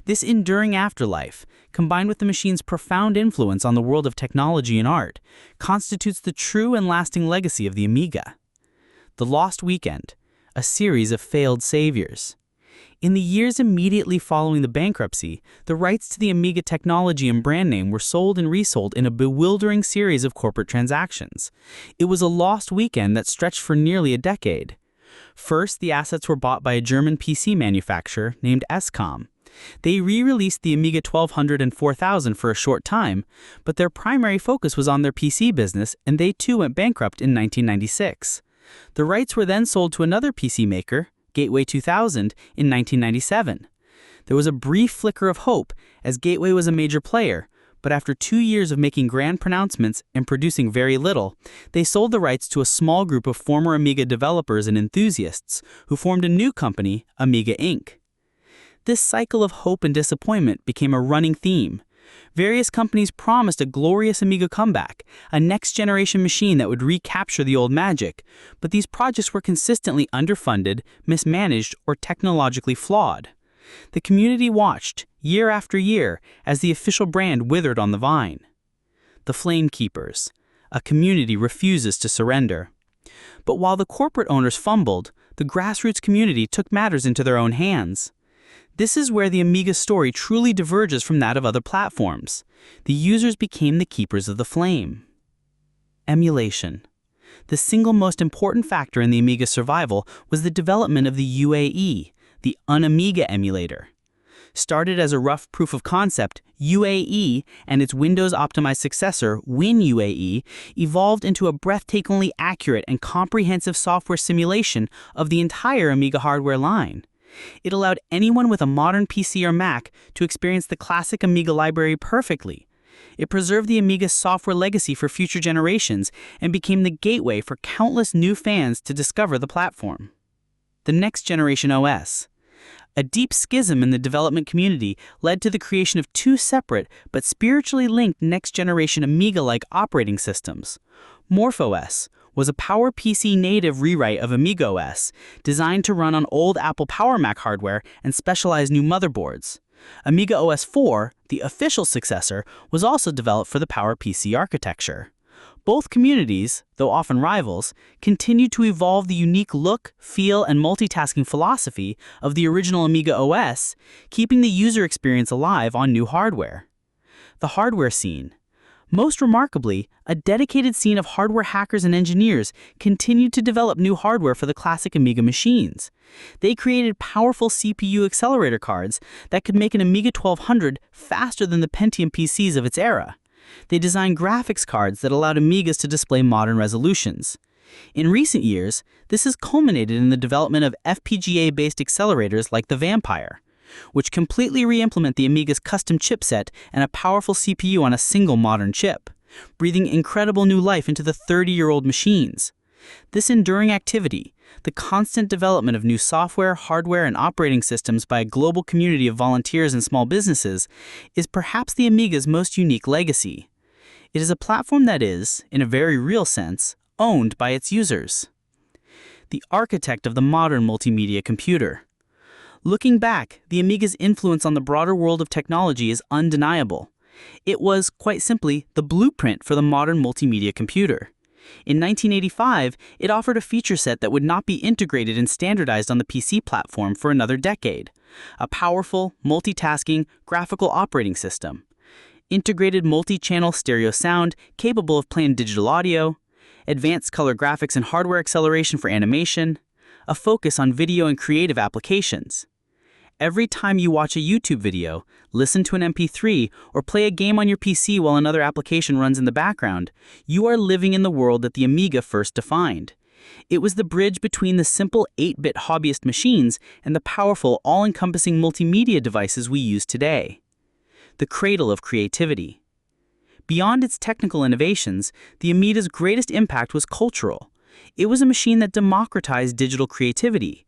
This enduring afterlife, combined with the machine's profound influence on the world of technology and art, constitutes the true and lasting legacy of the Amiga. The Lost Weekend, a series of failed saviors. In the years immediately following the bankruptcy, the rights to the Amiga technology and brand name were sold and resold in a bewildering series of corporate transactions. It was a lost weekend that stretched for nearly a decade. First, the assets were bought by a German PC manufacturer named Escom. They re-released the Amiga 1200 and 4000 for a short time, but their primary focus was on their PC business, and they too went bankrupt in 1996. The rights were then sold to another PC maker, Gateway 2000, in 1997. There was a brief flicker of hope, as Gateway was a major player, but after 2 years of making grand pronouncements and producing very little, they sold the rights to a small group of former Amiga developers and enthusiasts who formed a new company, Amiga Inc. This cycle of hope and disappointment became a running theme. Various companies promised a glorious Amiga comeback, a next-generation machine that would recapture the old magic, but these projects were consistently underfunded, mismanaged, or technologically flawed. The community watched, year after year, as the official brand withered on the vine. The Flame Keepers. A community refuses to surrender. But while the corporate owners fumbled, the grassroots community took matters into their own hands. This is where the Amiga story truly diverges from that of other platforms. The users became the keepers of the flame. Emulation. The single most important factor in the Amiga's survival was the development of the UAE, the Un-Amiga emulator. Started as a rough proof of concept, UAE and its Windows-optimized successor, WinUAE, evolved into a breathtakingly accurate and comprehensive software simulation of the entire Amiga hardware line. It allowed anyone with a modern PC or Mac to experience the classic Amiga library perfectly. It preserved the Amiga's software legacy for future generations and became the gateway for countless new fans to discover the platform. The Next Generation OS. A deep schism in the development community led to the creation of two separate but spiritually linked next-generation Amiga-like operating systems. MorphOS was a PowerPC native rewrite of AmigaOS, designed to run on old Apple Power Mac hardware and specialized new motherboards. Amiga OS 4, the official successor, was also developed for the PowerPC architecture. Both communities, though often rivals, continued to evolve the unique look, feel, and multitasking philosophy of the original Amiga OS, keeping the user experience alive on new hardware. The hardware scene. Most remarkably, a dedicated scene of hardware hackers and engineers continued to develop new hardware for the classic Amiga machines. They created powerful CPU accelerator cards that could make an Amiga 1200 faster than the Pentium PCs of its era. They designed graphics cards that allowed Amigas to display modern resolutions. In recent years, this has culminated in the development of FPGA-based accelerators like the Vampire, which completely re-implement the Amiga's custom chipset and a powerful CPU on a single modern chip, breathing incredible new life into the 30-year-old machines. This enduring activity, The constant development of new software, hardware, and operating systems by a global community of volunteers and small businesses is perhaps the Amiga's most unique legacy. It is a platform that is, in a very real sense, owned by its users. The architect of the modern multimedia computer. Looking back, the Amiga's influence on the broader world of technology is undeniable. It was, quite simply, the blueprint for the modern multimedia computer. In 1985, it offered a feature set that would not be integrated and standardized on the PC platform for another decade: a powerful, multitasking, graphical operating system, integrated multi-channel stereo sound capable of playing digital audio, advanced color graphics and hardware acceleration for animation, a focus on video and creative applications. Every time you watch a YouTube video, listen to an MP3, or play a game on your PC while another application runs in the background, you are living in the world that the Amiga first defined. It was the bridge between the simple 8-bit hobbyist machines and the powerful, all-encompassing multimedia devices we use today. The cradle of creativity. Beyond its technical innovations, the Amiga's greatest impact was cultural. It was a machine that democratized digital creativity.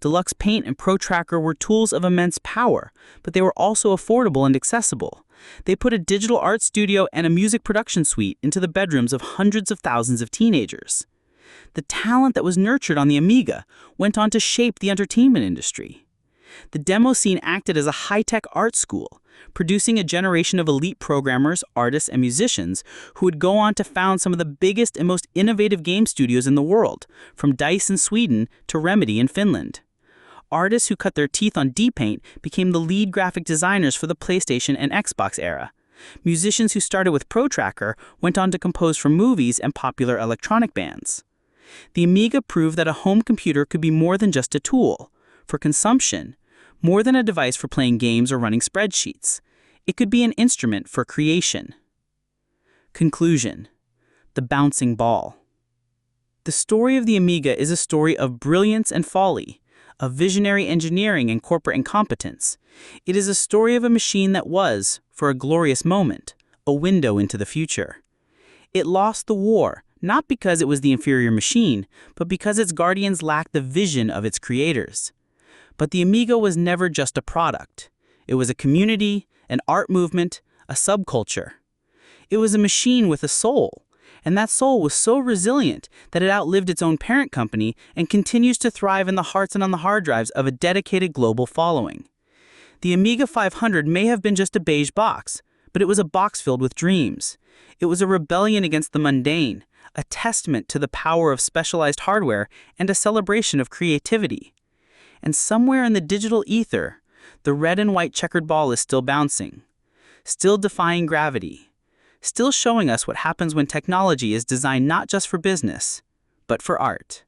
Deluxe Paint and ProTracker were tools of immense power, but they were also affordable and accessible. They put a digital art studio and a music production suite into the bedrooms of hundreds of thousands of teenagers. The talent that was nurtured on the Amiga went on to shape the entertainment industry. The demo scene acted as a high-tech art school, producing a generation of elite programmers, artists, and musicians who would go on to found some of the biggest and most innovative game studios in the world, from DICE in Sweden to Remedy in Finland. Artists who cut their teeth on D-Paint became the lead graphic designers for the PlayStation and Xbox era. Musicians who started with ProTracker went on to compose for movies and popular electronic bands. The Amiga proved that a home computer could be more than just a tool for consumption, more than a device for playing games or running spreadsheets. It could be an instrument for creation. Conclusion: the bouncing ball. The story of the Amiga is a story of brilliance and folly, of visionary engineering and corporate incompetence. It is a story of a machine that was, for a glorious moment, a window into the future. It lost the war, not because it was the inferior machine, but because its guardians lacked the vision of its creators. But the Amiga was never just a product. It was a community, an art movement, a subculture. It was a machine with a soul, and that soul was so resilient that it outlived its own parent company and continues to thrive in the hearts and on the hard drives of a dedicated global following. The Amiga 500 may have been just a beige box, but it was a box filled with dreams. It was a rebellion against the mundane, a testament to the power of specialized hardware, and a celebration of creativity. And somewhere in the digital ether, the red and white checkered ball is still bouncing, still defying gravity, still showing us what happens when technology is designed not just for business, but for art.